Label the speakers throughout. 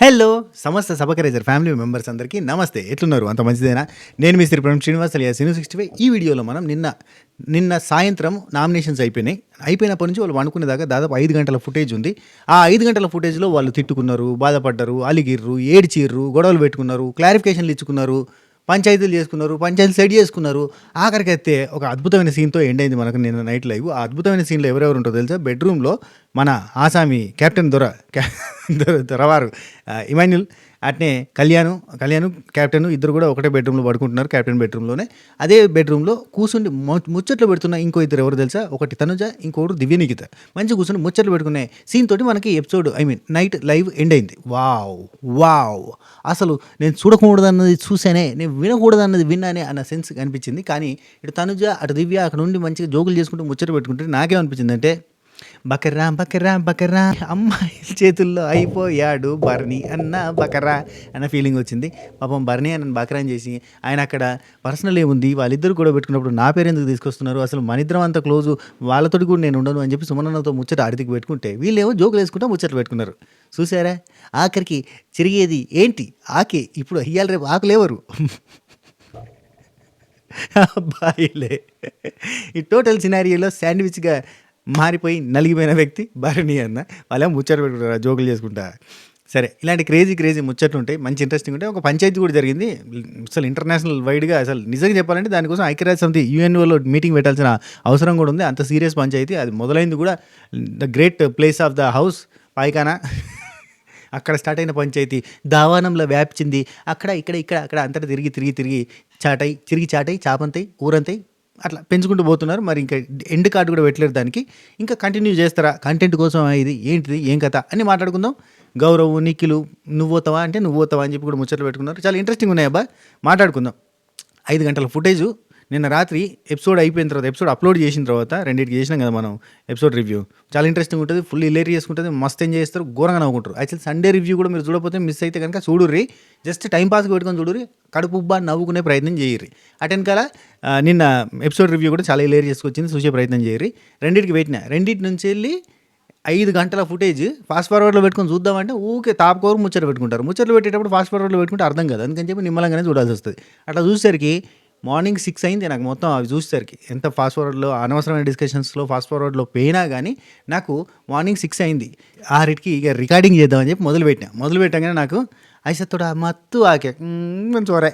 Speaker 1: Hello! సమస్త సబకరైజర్ family members అందరికీ నమస్తే. ఎట్లున్నారు? అంత మంచిదేనా? నేను మీ శ్రీప్రభు శ్రీనివాస్ అలియాస్ సిను 65. ఈ వీడియోలో మనం నిన్న సాయంత్రం నామినేషన్స్ అయిపోయినాయి. అయిపోయినప్పటి నుంచి వాళ్ళు పండుకునేదాకా దాదాపు 5 గంటల ఫుటేజ్ ఉంది. ఆ 5 గంటల ఫుటేజ్‌లో వాళ్ళు తిట్టుకున్నారు, బాధపడ్డారు, అలిగిర్రు, ఏడ్చిర్రు, గొడవలు పెట్టుకున్నారు, క్లారిఫికేషన్‌లు ఇచ్చుకున్నారు, పంచాయతీలు చేసుకున్నారు, పంచాయతీలు సెట్ చేసుకున్నారు. ఆఖరికైతే ఒక అద్భుతమైన సీన్‌తో ఎండ్ అయింది మనకు నిన్న నైట్ లైవ్. ఆ అద్భుతమైన సీన్‌లో ఎవరెవరు ఉంటారో తెలుసా? బెడ్‌రూమ్‌లో మన ఆసామి కెప్టెన్ దొరవారు ఇమాన్యుల్, అట్నే కళ్యాణు కెప్టెన్ ఇద్దరు కూడా ఒకటే బెడ్రూమ్లో పడుకుంటున్నారు. కెప్టెన్ బెడ్రూమ్లోనే. అదే బెడ్రూమ్లో కూర్చుండి ముచ్చట్లు పెడుతున్న ఇంకో ఇద్దరు ఎవరు తెలుసా? ఒకటి తనుజ, ఇంకోటి దివ్యనిఖిత. మంచిగా కూర్చొని ముచ్చట్లు పెట్టుకునే సీన్ తోటి మనకి ఎపిసోడ్ నైట్ లైవ్ ఎండ్ అయింది. వావ్! అసలు నేను చూడకూడదన్నది చూసానే, నేను వినకూడదన్నది విన్నానే అన్న సెన్స్ అనిపించింది. కానీ ఇటు తనుజ, అటు దివ్య అక్కడ నుండి మంచిగా జోకులు చేసుకుంటూ ముచ్చట్లు పెట్టుకుంటే నాకేమనిపించిందంటే, బకర్రా అమ్మాయిల చేతుల్లో అయిపోయాడు బర్నీ బకరా అన్న ఫీలింగ్ వచ్చింది. పాపం బర్నీ అన్న బకరాని చేసి ఆయన అక్కడ పర్సనల్ ఏముంది, వాళ్ళిద్దరు కూడా పెట్టుకున్నప్పుడు నా పేరు ఎందుకు తీసుకొస్తున్నారు, అసలు మనిద్దరం అంత క్లోజు, వాళ్ళతోటి కూడా నేను ఉండను అని చెప్పి సుమనన్నతో ముచ్చట అడిగికి పెట్టుకుంటే వీళ్ళేమో జోకులు వేసుకుంటా ముచ్చట్లు పెట్టుకున్నారు. చూసారా? ఆఖరికి చిరిగేది ఏంటి? ఆకే. ఇప్పుడు ఇయ్యాల రేపు ఆకులేవరు అబ్బాయిలే. ఈ టోటల్ సినారియోలో శాండ్విచ్గా మారిపోయి నలిగిపోయిన వ్యక్తి భరణి అన్న. వాళ్ళేమో ముచ్చట పెట్టుకుంటారు జోకులు చేసుకుంటా. సరే, ఇలాంటి క్రేజీ ముచ్చట్లు ఉంటాయి, మంచి ఇంట్రెస్టింగ్ ఉంటాయి. ఒక పంచాయతీ కూడా జరిగింది అసలు ఇంటర్నేషనల్ వైడ్గా. అసలు నిజంగా చెప్పాలంటే దానికోసం ఐక్యరాజ్య సమితి యుఎన్ఓలో మీటింగ్ పెట్టాల్సిన అవసరం కూడా ఉంది. అంత సీరియస్ పంచాయతీ. అది మొదలైంది కూడా the great place of the house పాయిఖానా అక్కడ స్టార్ట్ అయిన పంచాయతీ దావానంలో వ్యాపించింది. అక్కడ అక్కడ అంతటా తిరిగి చాటై చాపంతాయి ఊరంతాయి అట్లా పెంచుకుంటూ పోతున్నారు. మరి ఇంకా ఎండ్ కార్డు కూడా పెట్టలేరు దానికి. ఇంకా కంటిన్యూ చేస్తారా? కంటెంట్ కోసం ఇది ఏంటిది, ఏం కథ అని మాట్లాడుకుందాం. గౌరవ్, నిఖిలు నువ్వుతావా అంటే నువ్వుతావా అని చెప్పి కూడా ముచ్చట్లు పెట్టుకున్నారు. చాలా ఇంట్రెస్టింగ్ ఉన్నాయి అబ్బా, మాట్లాడుకుందాం. 5 గంటల ఫుటేజు నిన్న రాత్రి ఎపిసోడ్ అయిపోయిన తర్వాత, ఎపిసోడ్ అప్లోడ్ చేసిన తర్వాత, రెండింటికి చేసినాం కదా మనం ఎపిసోడ్ రివ్యూ. చాలా ఇంట్రెస్టింగ్ ఉంటుంది, ఫుల్ హిలేరియస్ ఉంటుంది, మస్త్ ఎంజాయ్ చేస్తారు, ఘోరంగా నవ్వుకుంటారు. యాక్చువల్లీ సండే రివ్యూ కూడా మీరు చూడకపోతే మిస్ అయితే కనుక చూడుర్రి. జస్ట్ టైం పాస్కి పెట్టుకొని చూడుర్రి, కడుపు ఉబ్బా నవ్వుకునే ప్రయత్నం చేయర్రి. అటెనకాల నిన్న ఎపిసోడ్ రివ్యూ కూడా చాలా హిలేరియస్కి వచ్చింది, చూసే ప్రయత్నం చేయర్రి. రెండింటికి పెట్టిన, రెండింటి నుంచి వెళ్ళి 5 గంటల ఫుటేజ్ ఫాస్ట్ ఫార్వర్డ్లో పెట్టుకొని చూద్దామంటే ఊకే తాపకోరు ముచ్చట్లు పెట్టుకుంటారు. ముచ్చట్లు పెట్టేటప్పుడు ఫాస్ట్ ఫార్వర్డ్లో పెట్టుకుంటే అర్థం కాదు. అందుకని చెప్పి నిమ్మలంగానే చూడాల్సి వస్తుంది. అట్లా చూసేసరికి మార్నింగ్ 6 అయింది నాకు మొత్తం అవి చూసేసరికి. ఎంత ఫాస్ట్ ఫార్వర్డ్లో అనవసరమైన డిస్కషన్స్లో ఫాస్ట్ ఫార్వర్డ్లో పోయినా కానీ నాకు మార్నింగ్ 6 అయింది. 6కి ఇక రికార్డింగ్ చేద్దామని చెప్పి మొదలు పెట్టగానే నాకు ఐసత్తోడా మత్తు ఆకే చోరే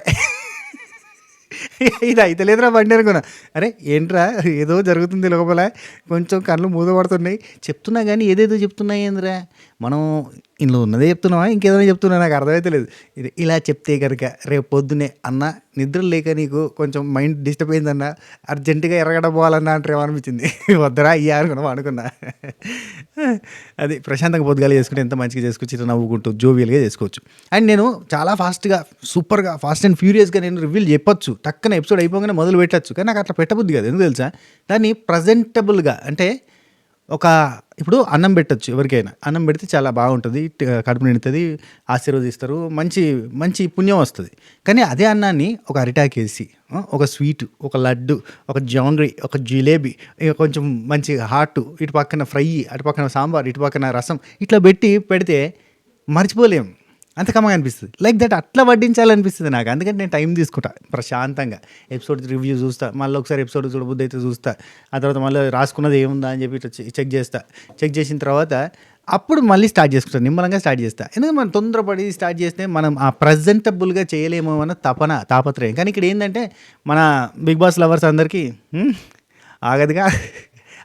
Speaker 1: ఇది అయితే లేదురా బండి అనుకున్నా. అరే ఏంట్రా ఏదో జరుగుతుంది లోపల, కొంచెం కళ్ళు మూదపడుతున్నాయి, చెప్తున్నా కానీ ఏదేదో చెప్తున్నాయి ఏందిరా, మనం ఇందులో ఉన్నదే చెప్తున్నావా ఇంకేదైనా చెప్తున్నా నాకు అర్థమైతే లేదు. ఇది ఇలా చెప్తే కనుక రేపు పొద్దునే అన్న నిద్ర లేక నీకు కొంచెం మైండ్ డిస్టర్బ్ అయిందన్న, అర్జెంటుగా ఎర్రగడ్డ పోవాలన్నా అంటారేమో అనిపించింది. వద్దరా అయ్యా అనుకున్నా. అది ప్రశాంతంగా పొద్దుగాల చేసుకుంటే ఎంత మంచిగా చేసుకోవచ్చు, ఇట్లా నవ్వుకుంటూ జోవియల్గా చేసుకోవచ్చు. అండ్ నేను చాలా సూపర్గా ఫాస్ట్ అండ్ ఫ్యూరియస్గా నేను రివ్యూలు చెప్పొచ్చు, టక్కన ఎపిసోడ్ అయిపోగానే మొదలు పెట్టచ్చు. కానీ నాకు అట్లా పెట్టబుద్ది కదా, ఎందుకు తెలుసా? దాన్ని ప్రజెంటబుల్గా అంటే ఇప్పుడు అన్నం పెట్టచ్చు, ఎవరికైనా అన్నం పెడితే చాలా బాగుంటుంది, కడుపు నిండుతుంది, ఆశీర్వదిస్తారు, మంచి పుణ్యం వస్తుంది. కానీ అదే అన్నాన్ని ఒక అరిటాకేసి, ఒక స్వీటు, ఒక లడ్డు, ఒక జాంగ్రీ, ఒక జిలేబీ, ఇక కొంచెం మంచి హాట్, ఇటు పక్కన ఫ్రై, అటు పక్కన సాంబార్, ఇటు పక్కన రసం, ఇట్లా పెడితే మర్చిపోలేం, అంత కమ్మగా అనిపిస్తుంది. లైక్ దట్ అట్లా వడ్డించాలనిపిస్తుంది నాకు. అందుకని నేను టైం తీసుకుంటా ప్రశాంతంగా, ఎపిసోడ్ రివ్యూ చూస్తా, మళ్ళీ ఒకసారి ఎపిసోడ్ చూడబుద్ది అయితే చూస్తా, ఆ తర్వాత మళ్ళీ రాసుకున్నది ఏముందా అని చెప్పి చెక్ చేసిన తర్వాత అప్పుడు మళ్ళీ స్టార్ట్ చేసుకుంటాను, నిమ్మలంగా స్టార్ట్ చేస్తా. ఎందుకంటే మనం తొందరపడి స్టార్ట్ చేస్తే మనం ఆ ప్రజెంటబుల్గా చేయలేమో అన్న తాపత్రయం. కానీ ఇక్కడ ఏంటంటే మన బిగ్ బాస్ లవర్స్ అందరికీ ఆగదుగా,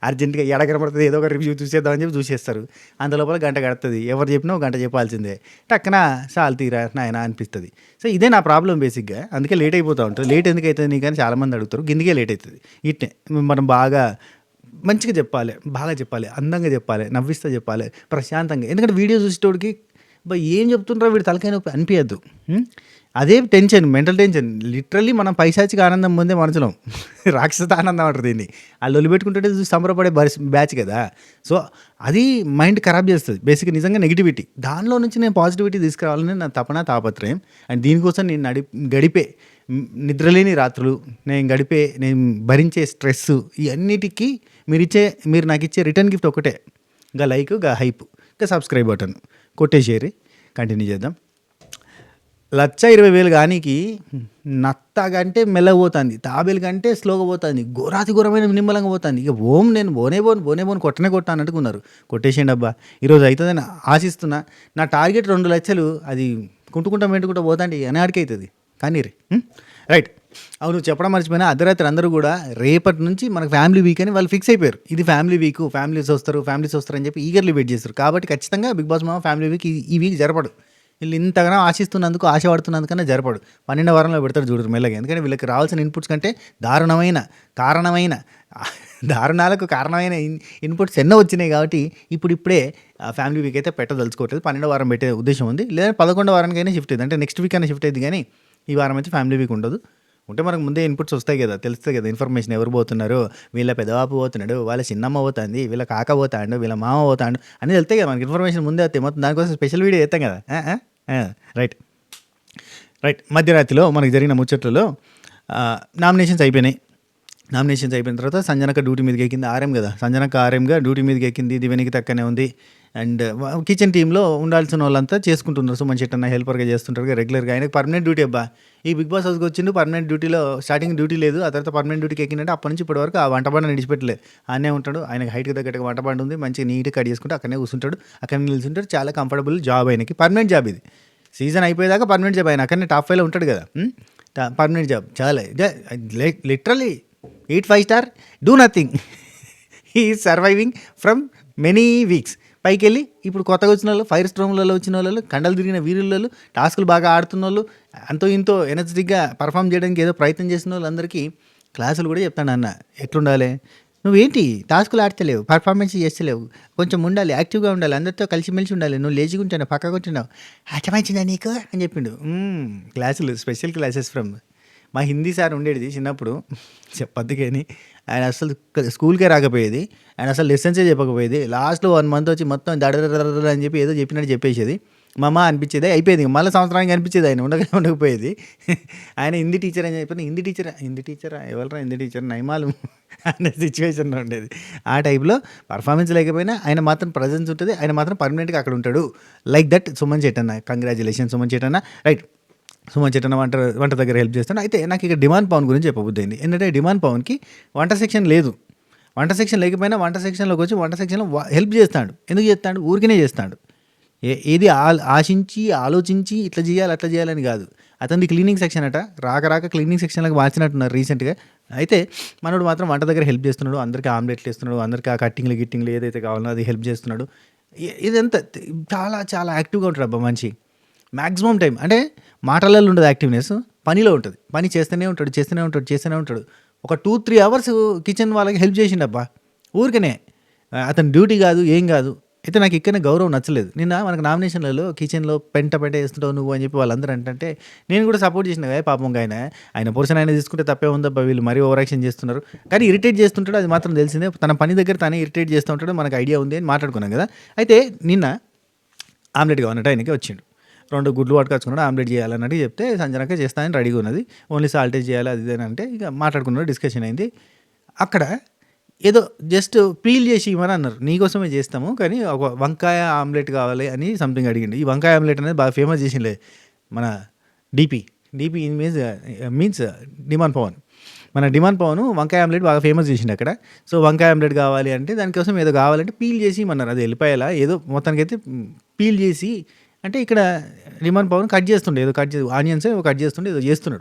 Speaker 1: అర్జెంటుగా ఎడగనపడుతుంది, ఏదో ఒక రివ్యూ చూసేద్దామని చెప్పి చూసేస్తారు. అందులోపల గంట గడుతుంది, ఎవరు చెప్పినా ఒక గంట చెప్పాల్సిందే, టక్కన సాల్ తీరా నాయన అనిపిస్తుంది. సో ఇదే నా ప్రాబ్లం బేసిక్గా, అందుకే లేట్ అయిపోతూ ఉంటుంది. లేట్ ఎందుకు అవుతుంది నీకు అని చాలామంది అడుగుతారు, గిందికే లేట్ అవుతుంది. ఇట్నే మనం మంచిగా చెప్పాలి, అందంగా చెప్పాలి, నవ్విస్తా చెప్పాలి, ప్రశాంతంగా. ఎందుకంటే వీడియో చూసేటోడికి ఏం చెప్తుంటారో వీడి తలకాయ నొప్పి అనిపించద్దు. అదే టెన్షన్, మెంటల్ టెన్షన్. లిటరల్లీ మనం పైశాచిక ఆనందం పొందే మనుషులం, రాక్షస ఆనందం అంటారు దీన్ని. వాళ్ళు ఒలిపెట్టుకుంటుంటే చూసి సంబరపడే బ్యాచ్ కదా. సో అది మైండ్ ఖరాబ్ చేస్తుంది బేసిక్గా, నిజంగా నెగిటివిటీ. దానిలో నుంచి నేను పాజిటివిటీ తీసుకురావాలని నా తాపత్రయం. అండ్ దీనికోసం నేను గడిపే నిద్రలేని రాత్రులు, నేను భరించే స్ట్రెస్, ఇవన్నిటికీ మీరు నాకు ఇచ్చే రిటర్న్ గిఫ్ట్ ఒకటే, గా లైక్, గా హైప్, గా సబ్స్క్రైబ్ బటన్ కొట్టేసేరి. కంటిన్యూ చేద్దాం. 1,20,000 గానికి నత్త కంటే మెల్లగా పోతుంది, తాబేలు కంటే స్లోగా పోతుంది, ఘోరాతి ఘోరమైన నిమ్మలంగా పోతుంది. ఇక నేను బోనే పోను కొట్టనే కొట్టా అన్నట్టుకున్నారు. కొట్టేసేయండి అబ్బా, ఈరోజు అవుతుందని ఆశిస్తున్నా. నా టార్గెట్ 2 లక్షలు, అది కుంటుకుంటా మెంటుకుంటా పోతాండి అని అవుతుంది. కానీ రైట్. అవును, చెప్పడం మర్చిపోయినా, అర్ధరాత్రి అందరూ కూడా రేపటి నుంచి మనకు ఫ్యామిలీ వీక్ అని వాళ్ళు ఫిక్స్ అయిపోయారు. ఇది ఫ్యామిలీ వీక్, ఫ్యామిలీస్ వస్తారు అని చెప్పి ఈగర్లీ వెయిట్ చేస్తారు. కాబట్టి ఖచ్చితంగా బిగ్ బాస్ మామ ఫ్యామిలీ వీక్ ఈ వీక్ జరపడు. వీళ్ళు ఇంతగానో ఆశిస్తున్నందుకు, ఆశపడుతున్నందుకన్నా జరపడు. 12వ వారంలో పెడతారు చూడరు మెల్లగా. ఎందుకంటే వీళ్ళకి రావాల్సిన ఇన్పుట్స్ కంటే దారుణాలకు కారణమైన ఇన్పుట్స్ ఎన్నో వచ్చినాయి. కాబట్టి ఇప్పుడే ఫ్యామిలీ వీక్ అయితే పెట్టదలుచుకోవట్లేదు. 12వ వారం పెట్టే ఉద్దేశం ఉంది. లేదా 11వ వారానికైనా షిఫ్ట్ అయ్యింది, అంటే నెక్స్ట్ వీక్ అయినా షిఫ్ట్ అయ్యింది. కానీ ఈ వారం అయితే ఫ్యామిలీ వీక్ ఉండదు. ఉంటే మనకు ముందే ఇన్పుట్స్ వస్తాయి కదా, తెలుస్తాయి కదా ఇన్ఫర్మేషన్, ఎవరు పోతున్నారు, వీళ్ళ పెదవాపు పోతున్నాడు, వాళ్ళ చిన్నమ్మ పోతుంది, వీళ్ళ కాక పోతాడు, వీళ్ళ మామ పోతాడు అని వెళ్తాయి కదా మనకి ఇన్ఫర్మేషన్ ముందే వస్తాయి. మొత్తం దానికోసం స్పెషల్ వీడియో చేస్తాం కదా. రైట్. మధ్యరాత్రిలో మనకు జరిగిన ముచ్చట్లలో నామినేషన్స్ అయిపోయినాయి. నామినేషన్స్ అయిపోయిన తర్వాత సంజనక డ్యూటీ మీదకి ఎక్కింది. ఆర్ఎం కదా, సంజనక ఆర్ఎంగా డ్యూటీ మీదకి ఎక్కింది. దివ్యానికి తక్కనే ఉంది. అండ్ కిచెన్ టీంలో ఉండాల్సిన వాళ్ళంతా చేసుకుంటున్నారు. సుమన్ శెట్టి హెల్పర్గా చేస్తుంటారు రెగ్యులర్గా. ఆయనకు పర్మనెంట్ డ్యూటీ అబ్బా. ఈ బిగ్ బాస్ హౌస్కి వచ్చిండు, పర్మనెంట్ డ్యూటీలో స్టార్టింగ్ డ్యూటీ లేదు, ఆ తర్వాత పర్మనెంట్ డ్యూటీకి ఎక్కిందంటే అప్పటి నుంచి ఇప్పటి వరకు ఆ వంటబండ విడిచిపెట్టలేదు. ఆయనే ఉంటాడు. ఆయనకి హైట్కి తగ్గట్టుగా వంటబండ ఉంది, మంచిగా నీట్గా కట్ చేసుకుంటే అక్కడనే కూర్చుంటాడు, అక్కడనే నిల్చుంటాడు. చాలా కంఫర్టబుల్ జాబ్ ఆయనకి, పర్మనెంట్ జాబ్ ఇది. సీజన్ అయిపోయేదాకా పర్మనెంట్ జాబ్. ఆయన అక్కడనే టాప్ 5లో ఉంటాడు కదా, పర్మనెంట్ జాబ్. చాలా literally eat 5 star, do nothing. He is surviving from many weeks. పైకి వెళ్ళి ఇప్పుడు కొత్తగా వచ్చిన వాళ్ళు, 5 స్టార్లలో వచ్చిన వాళ్ళు, కండలు తిరిగిన వీరులలో, టాస్కులు బాగా ఆడుతున్న వాళ్ళు, అంతో ఇంతో ఎనర్జెటిక్గా పర్ఫామ్ చేయడానికి ఏదో ప్రయత్నం చేసిన వాళ్ళందరికీ క్లాసులు కూడా చెప్తాను. అన్న ఎట్లుండాలి, నువ్వేంటి టాస్కులు ఆడతలేవు, పర్ఫార్మెన్స్ చేస్తలేవు, కొంచెం ఉండాలి, యాక్టివ్గా ఉండాలి, అందరితో కలిసిమెలిసి ఉండాలి, నువ్వు లేచిగా ఉంటున్నావు, పక్కగా ఉంటున్నావు, అర్థమైందా నీకు అని చెప్పిండు. క్లాసులు, స్పెషల్ క్లాసెస్ ఫ్రమ్ మా హిందీ సార్ ఉండేది చిన్నప్పుడు. చెప్పద్దు కానీ ఆయన అసలు స్కూల్కే రాకపోయేది, ఆయన అసలు లెసన్సే చెప్పకపోయేది. లాస్ట్లో 1 మంత్ వచ్చి మొత్తం దడదర అని చెప్పి ఏదో చెప్పినట్టు చెప్పేసేది. మా అమ్మ అనిపించేది, అయిపోయేది. మళ్ళీ సంవత్సరానికి అనిపించేది ఆయన ఉండకపోయేది. ఆయన హిందీ టీచర్ అని చెప్పి, హిందీ టీచరా ఎవరు హిందీ టీచర్ నయమాలు అనే సిచ్యువేషన్లో ఉండేది. ఆ టైప్లో పర్ఫార్మెన్స్ లేకపోయినా ఆయన మాత్రం ప్రజెన్స్ ఉంటుంది, ఆయన మాత్రం పర్మనెంట్గా అక్కడ ఉంటాడు. Like that Suman Shetty. Congratulation Suman Shetty. Right. Suman Shetty వంట దగ్గర హెల్ప్ చేస్తాడు. అయితే నాకు ఇక డిమాండ్ పవన్ గురించి చెప్పబుద్ధింది. ఏంటంటే డిమాండ్ పవన్కి వంట సెక్షన్ లేదు. వంట సెక్షన్ లేకపోయినా వంట సెక్షన్లోకి వచ్చి వంట సెక్షన్లో హెల్ప్ చేస్తాడు. ఎందుకు చేస్తాడు? ఊరికనే చేస్తాడు. ఏది ఆశించి ఆలోచించి ఇట్లా చేయాలి అట్లా చేయాలని కాదు. అతనిది క్లీనింగ్ సెక్షన్ అట, రాక క్లీనింగ్ సెక్షన్లకు మార్చినట్టున్నారు రీసెంట్గా. అయితే మనోడు మాత్రం వంట దగ్గర హెల్ప్ చేస్తున్నాడు, అందరికీ ఆమ్లెట్లు వేస్తున్నాడు, అందరికీ ఆ గిట్టింగ్లు ఏదైతే కావాలో అది హెల్ప్ చేస్తున్నాడు. ఇదంతా చాలా చాలా యాక్టివ్గా ఉంటాడు అబ్బా మనిషి. మ్యాక్సిమం టైం అంటే మాటలలో ఉండదు యాక్టివ్నెస్, పనిలో ఉంటుంది. పని చేస్తూనే ఉంటాడు. ఒక 2-3 అవర్స్ కిచెన్ వాళ్ళకి హెల్ప్ చేసిండు అబ్బా ఊరికనే. అతని డ్యూటీ కాదు, ఏం కాదు. అయితే నాకు ఇక్కడనే గౌరవం నచ్చలేదు. నిన్న మనకు నామినేషన్లలో కిచెన్లో పెంట వేస్తుంటావు నువ్వు అని చెప్పి వాళ్ళందరూ అంటే నేను కూడా సపోర్ట్ చేసిన కదా. పాపం ఆయన పోర్షన్ ఆయన తీసుకుంటే తప్పే ఉందబ్బా, వీళ్ళు మరీ ఓవర్ యాక్షన్ చేస్తున్నారు. కానీ ఇరిటేట్ చేస్తుంటాడు, అది మాత్రం తెలిసిందే. తన పని దగ్గర తనే ఇరిటేట్ చేస్తూ ఉంటాడు, మనకు ఐడియా ఉంది అని మాట్లాడుకున్నాం కదా. అయితే నిన్న ఆమ్లెట్ కావాలంటే ఆయనకి వచ్చిండు. 2 గుడ్లు పట్టుకొచ్చుకున్నాడు, ఆమ్లెట్ చేయాలన్నట్టు చెప్తే సంజనక చేస్తానని రెడీగా ఉన్నది. ఓన్లీ సాల్టేజ్ చేయాలి అది ఇదేనా అంటే ఇక మాట్లాడుకున్నాడు, డిస్కషన్ అయింది. అక్కడ ఏదో జస్ట్ పీల్ చేసి ఇవ్వని అన్నారు, నీకోసమే చేస్తాము కానీ ఒక వంకాయ ఆమ్లెట్ కావాలి అని సంథింగ్ అడిగిండు. ఈ వంకాయ ఆమ్లెట్ అనేది బాగా ఫేమస్ చేసిండే మన డీపీ మీన్స్ డిమాండ్ పవన్. మన డిమాండ్ పవన్ వంకాయ ఆమ్లెట్ బాగా ఫేమస్ చేసిండు అక్కడ. సో వంకాయ ఆమ్లెట్ కావాలి అంటే దానికోసం ఏదో కావాలంటే పీల్ చేసి ఇవ్వమన్నారు. అది వెళ్ళిపోయేలా ఏదో మొత్తానికైతే పీల్ చేసి అంటే ఇక్కడ డిమాండ్ పవన్ కట్ చేస్తుండే, ఏదో ఆనియన్స్ కట్ చేస్తుండే, ఏదో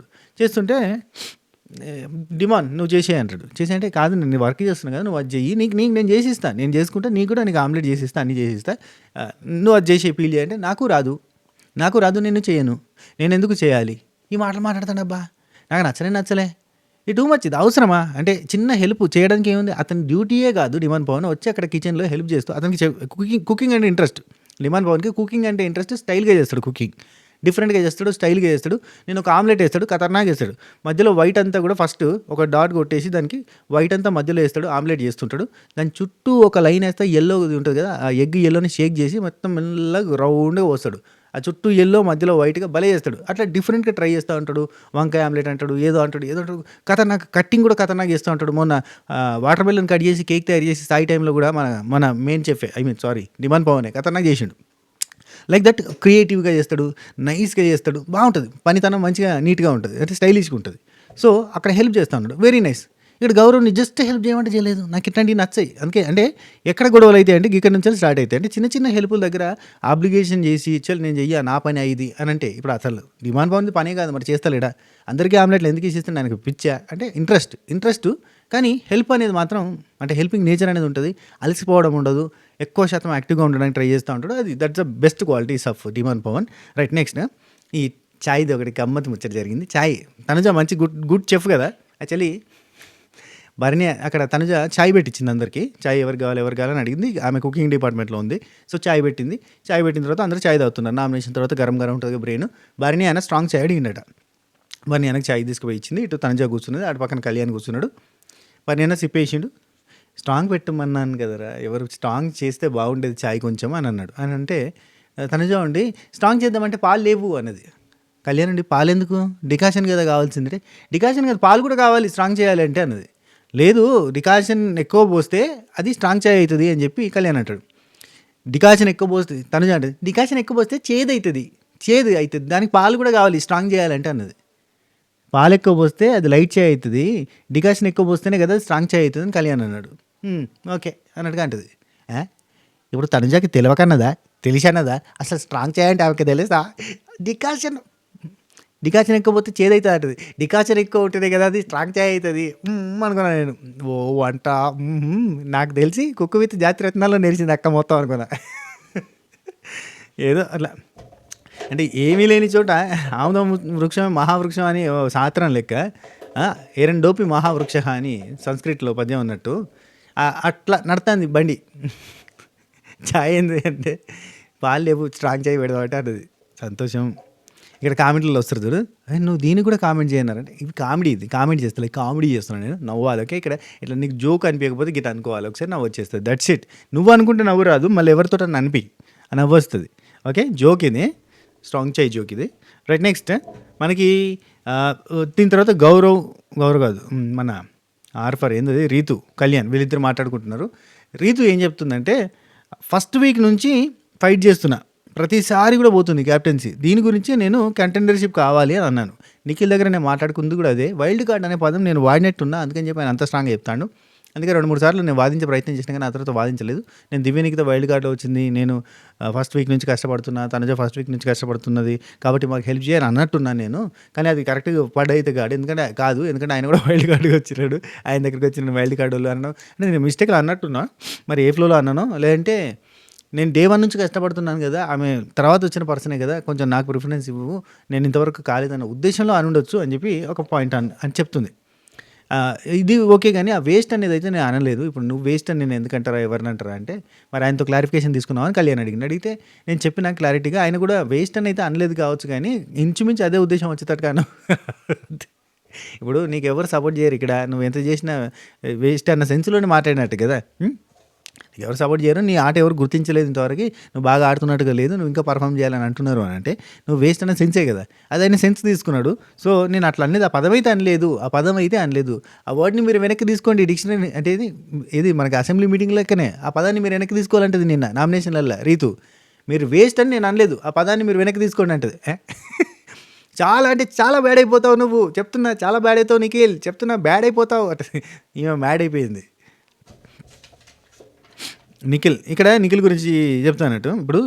Speaker 1: చేస్తుంటే డిమాండ్ నువ్వు చేసేయి అంటాడు. చేసేయంటే కాదు నేను వర్క్ చేస్తున్నా కదా, నువ్వు అది చెయ్యి, నీకు నేను చేసిస్తాను, నేను చేసుకుంటా, నీకు కూడా నీకు ఆమ్లెట్ చేసిస్తా, అన్నీ చేసిస్తా, నువ్వు అది చేసే పీల్ చేయంటే నాకు రాదు నేను చేయను, నేను ఎందుకు చేయాలి, ఈ మాటలు మాట్లాడతాడబ్బా. నాకు నచ్చలే. ఇది టూ మచ్. ఇది అవసరమా? అంటే చిన్న హెల్ప్ చేయడానికి ఏముంది, అతని డ్యూటీయే కాదు డిమాండ్ పవన్ వచ్చి అక్కడ కిచెన్లో హెల్ప్ చేస్తూ, అతనికి కుకింగ్ అంటే ఇంట్రెస్ట్. డిమాండ్ పవన్కి కుకింగ్ అంటే ఇంట్రెస్ట్, స్టైల్గా చేస్తాడు, కుకింగ్ డిఫరెంట్గా చేస్తాడు, స్టైల్గా చేస్తాడు. నేను ఒక ఆమ్లెట్ వేస్తాడు, ఖతర్నాక్ వేస్తాడు. మధ్యలో వైట్ అంతా కూడా ఫస్ట్ ఒక డాట్ కొట్టేసి దానికి వైట్ అంతా మధ్యలో వేస్తాడు, ఆమ్లెట్ చేస్తుంటాడు. దాని చుట్టూ ఒక లైన్ వేస్తే ఎల్లో ఉంటుంది కదా, ఆ ఎగ్ ఎల్లోని షేక్ చేసి మొత్తం మెల్లగా రౌండ్గా పోస్తాడు. ఆ చుట్టూ ఎల్లో మధ్యలో వైట్గా భలే చేస్తాడు. అట్లా డిఫరెంట్గా ట్రై చేస్తూ ఉంటాడు. వంకాయ ఆమ్లెట్ అంటాడు, ఏదో అంటాడు. ఖతర్నాక్ కట్టింగ్ కూడా ఖతర్నాక్ చేస్తూ ఉంటాడు. మొన్న వాటర్ మెలన్ కట్ చేసి కేక్ తయారు చేసి సాయి టైంలో కూడా మన మెయిన్ చెఫ్ డిమాండ్ పవనే ఖతర్నాక్ చేసిండు. లైక్ దట్ క్రియేటివ్గా చేస్తాడు, నైస్గా చేస్తాడు, బాగుంటుంది పనితనం, మంచిగా నీట్గా ఉంటుంది, అంటే స్టైలిష్గా ఉంటుంది. సో అక్కడ హెల్ప్ చేస్తూ ఉన్నాడు, వెరీ నైస్. ఇక్కడ గౌరవ్ని జస్ట్ హెల్ప్ చేయమంటే చేయలేదు. నాకు ఇట్లాంటివి నచ్చాయి. అందుకే అంటే ఎక్కడ గొడవలు అయితే అంటే ఇక్కడ నుంచి స్టార్ట్ అవుతాయి. అంటే చిన్న చిన్న హెల్ప్ల దగ్గర ఆబ్లిగేషన్ చేసి చల్ నేను చెయ్యా నా పని అయ్యింది అని అంటే, ఇప్పుడు అసలు డిమాండ్ బాగుంది పనే కాదు మరి చేస్తలేడా, అందరికీ ఆమ్లెట్లు ఎందుకు ఇచ్చిస్తాను, ఆయనకు పిచ్చా అంటే ఇంట్రెస్ట్ కానీ హెల్ప్ అనేది మాత్రం అంటే హెల్పింగ్ నేచర్ అనేది ఉంటుంది, అలసిపోవడం ఉండదు, ఎక్కువ శాతం యాక్టివ్గా ఉండడానికి ట్రై చేస్తూ ఉంటాడు. అది that's the best qualities of Demon Pavan. Right, next ఈ చాయ్ది ఒకటి గమ్మత్తు ముచ్చట జరిగింది. చాయ్ తనుజ మంచి గుడ్ చెఫ్ కదా. యాక్చువల్లీ భరణి అక్కడ తనుజ చాయ్ పెట్టించింది అందరికీ. చాయ్ ఎవరు కావాలని అడిగింది. ఆమె కుకింగ్ డిపార్ట్మెంట్లో ఉంది. సో చాయ్ పెట్టింది. చాయ్ పెట్టిన తర్వాత అందరూ చాయ్ తాగుతున్నారు. నామినేషన్ తర్వాత గరం ఉంటుంది బ్రెయిన్. భరణి ఆయన స్ట్రాంగ్ చాయ్ అడిగిండట. భరణి ఆయనకు చాయ్ తీసుకుపోయి ఇచ్చింది. ఇటు తనుజ కూర్చున్నది, అటు పక్కన కళ్యాణ్ కూర్చున్నాడు. భరణి అయినా సిప్పేసిండు. స్ట్రాంగ్ పెట్టమన్నాను కదరా, ఎవరు స్ట్రాంగ్ చేస్తే బాగుండేది చాయ్ కొంచెం అని అన్నాడు. అని అంటే తనుజ ఉండి స్ట్రాంగ్ చేద్దామంటే పాలు లేవు అన్నది. కళ్యాణ్ అండి పాలు ఎందుకు, డికాషన్ కదా కావాల్సిందే. డికాషన్ కదా పాలు కూడా కావాలి స్ట్రాంగ్ చేయాలంటే అన్నది. లేదు డికాషన్ ఎక్కువ పోస్తే అది స్ట్రాంగ్ చాయ్ అవుతుంది అని చెప్పి కళ్యాణ్ అంటాడు. డికాషన్ ఎక్కువ పోస్తే తనుజ అంటది డికాషన్ ఎక్కువ పోస్తే చేదు అవుతుంది దానికి పాలు కూడా కావాలి స్ట్రాంగ్ చేయాలంటే అన్నది. పాలు ఎక్కువ పోస్తే అది లైట్ చాయ్ అవుతుంది, డికాషన్ ఎక్కువ పోస్తేనే కదా స్ట్రాంగ్ చాయ్ అవుతుంది అని కళ్యాణ్ అన్నాడు. ఓకే అన్నట్టుగా అంటది. ఇప్పుడు తనుజాకి తెలియకన్నదా తెలిసన్నదా, అసలు స్ట్రాంగ్ చాయ్ అంటే ఆమెకి తెలుసా, డికాషన్ ఎక్కువ పోతే చేదవుతుంది అంటది. డికాషన్ ఎక్కువ ఉంటేనే కదా అది స్ట్రాంగ్ చాయ్ అవుతుంది అనుకున్నా నేను. ఓ వంట నాకు తెలిసి కుక్క విత్ జాతి రత్నాల్లో నేర్చింది అక్క మొత్తం అనుకున్నా. ఏదో అట్లా అంటే ఏమీ లేని చోట ఆముద వృక్షమే మహావృక్షం అని శాస్త్రం లెక్క, ఎరండోపి మహావృక్ష అని సంస్కృతిలో పద్యం ఉన్నట్టు అట్లా నడుతుంది బండి. చాయ్ ఏంది అంటే పాలు లేవు స్ట్రాంగ్ చాయ్ పెడదామంటే అన్నది. సంతోషం. ఇక్కడ కామెంట్లో వస్తారు చూడు, నువ్వు దీనికి కూడా కామెంట్ చేయన్నారంటే ఇది కామెంట్ చేస్తా కామెడీ చేస్తున్నాను నేను, నవ్వాలి. ఓకే, ఇక్కడ ఇట్లా నీకు జోక్ అనిపించకపోతే గిట్లా అనుకోవాలి, ఒకసారి నవ్వు వచ్చేస్తుంది, దట్స్ ఇట్. నువ్వు అనుకుంటే నవ్వు రాదు, మళ్ళీ ఎవరితో అనిపి నవ్వు వస్తుంది. ఓకే, జోక్ ఇది, స్ట్రాంగ్ చాయ్ జోక్ ఇది. రైట్, నెక్స్ట్ మనకి దీని తర్వాత గౌరవ్ కాదు మన ఆర్ఫర్ ఏంది రీతు కళ్యాణ్ వీళ్ళిద్దరు మాట్లాడుకుంటున్నారు. రీతు ఏం చెప్తుందంటే ఫస్ట్ వీక్ నుంచి ఫైట్ చేస్తున్నా, ప్రతిసారి కూడా పోతుంది క్యాప్టెన్సీ, దీని గురించి నేను కంటెండర్షిప్ కావాలి అని అన్నాను. నిఖిల్ దగ్గర నేను మాట్లాడుకుంది కూడా అదే, వైల్డ్ కార్డ్ అనే పదం నేను వాడినట్టున్నా, అందుకని చెప్పి ఆయన అంత స్ట్రాంగ్గా చెప్తాను. అందుకే 2-3 సార్లు నేను వాదించే ప్రయత్నం చేసినా కానీ ఆ తర్వాత వాదించలేదు. నేను దివ్యనికితో వైల్డ్ కార్డు వచ్చింది, నేను ఫస్ట్ వీక్ నుంచి కష్టపడుతున్నా, తనుజ ఫస్ట్ వీక్ నుంచి కష్టపడుతున్నది కాబట్టి మాకు హెల్ప్ చేయాలని అన్నట్టున్నాను నేను. కానీ అది కరెక్ట్గా పడైతే ఎందుకంటే ఆయన కూడా వైల్డ్ కార్డుగా వచ్చినాడు, ఆయన దగ్గరికి వచ్చిన వైల్డ్ కార్డు వాళ్ళు అన్నాను అంటే నేను మిస్టేక్లో అన్నట్టున్నా. మరి ఏ ఫ్లోలో అన్నానో, లేదంటే నేను డే 1 నుంచి కష్టపడుతున్నాను కదా, ఆమె తర్వాత వచ్చిన పర్సనే కదా, కొంచెం నాకు ప్రిఫరెన్స్ ఇవ్వు, నేను ఇంతవరకు కాలేదన్న ఉద్దేశంలో అని ఉండొచ్చు అని చెప్పి ఒక పాయింట్ అని చెప్తుంది. ఇది ఓకే, కానీ ఆ వేస్ట్ అనేది అయితే నేను అనలేదు. ఇప్పుడు నువ్వు వేస్ట్ అని నేను ఎందుకంటారా, ఎవరిని అంటారా అంటే మరి ఆయనతో క్లారిఫికేషన్ తీసుకున్నావు అని కళ్యాణ్ అడిగితే నేను చెప్పిన క్లారిటీగా ఆయన కూడా వేస్ట్ అని అయితే అనలేదు కావచ్చు, కానీ ఇంచుమించు అదే ఉద్దేశం వచ్చేటట్టు కాను. ఇప్పుడు నీకు ఎవరు సపోర్ట్ చేయరు ఇక్కడ, నువ్వు ఎంత చేసినా వేస్ట్ అన్న సెన్స్లోనే మాట్లాడినట్టు కదా. ఎవరు సపోర్ట్ చేయరు, నీ ఆట ఎవరు గుర్తించలేదు ఇంతవరకు, నువ్వు బాగా ఆడుతున్నట్టుగా లేదు, నువ్వు ఇంకా పర్ఫామ్ చేయాలని అంటున్నారు అని అంటే నువ్వు వేస్ట్ అనే సెన్సే కదా. అదైనా సెన్స్ తీసుకున్నాడు. సో నేను అట్లా అనేది, ఆ పదం అయితే అనలేదు, ఆ వర్డ్ని మీరు వెనక్కి తీసుకోండి. డిక్షనరీ అంటే ఇది మనకి అసెంబ్లీ మీటింగ్ లెక్కనే, ఆ పదాన్ని మీరు వెనక్కి తీసుకోవాలంటది. నిన్న నామినేషన్లలో రీతు మీరు వేస్ట్ అని నేను అనలేదు, ఆ పదాన్ని మీరు వెనక్కి తీసుకోండి అంటది. చాలా అంటే చాలా బ్యాడ్ అయిపోతావు నువ్వు, చెప్తున్నా చాలా బ్యాడ్ అవుతావు నిఖిల్, చెప్తున్నా బ్యాడ్ అయిపోతావు అంటే ఈమె మ్యాడ్ అయిపోయింది. నిఖిల్ గురించి చెప్తానట్టు, ఇప్పుడు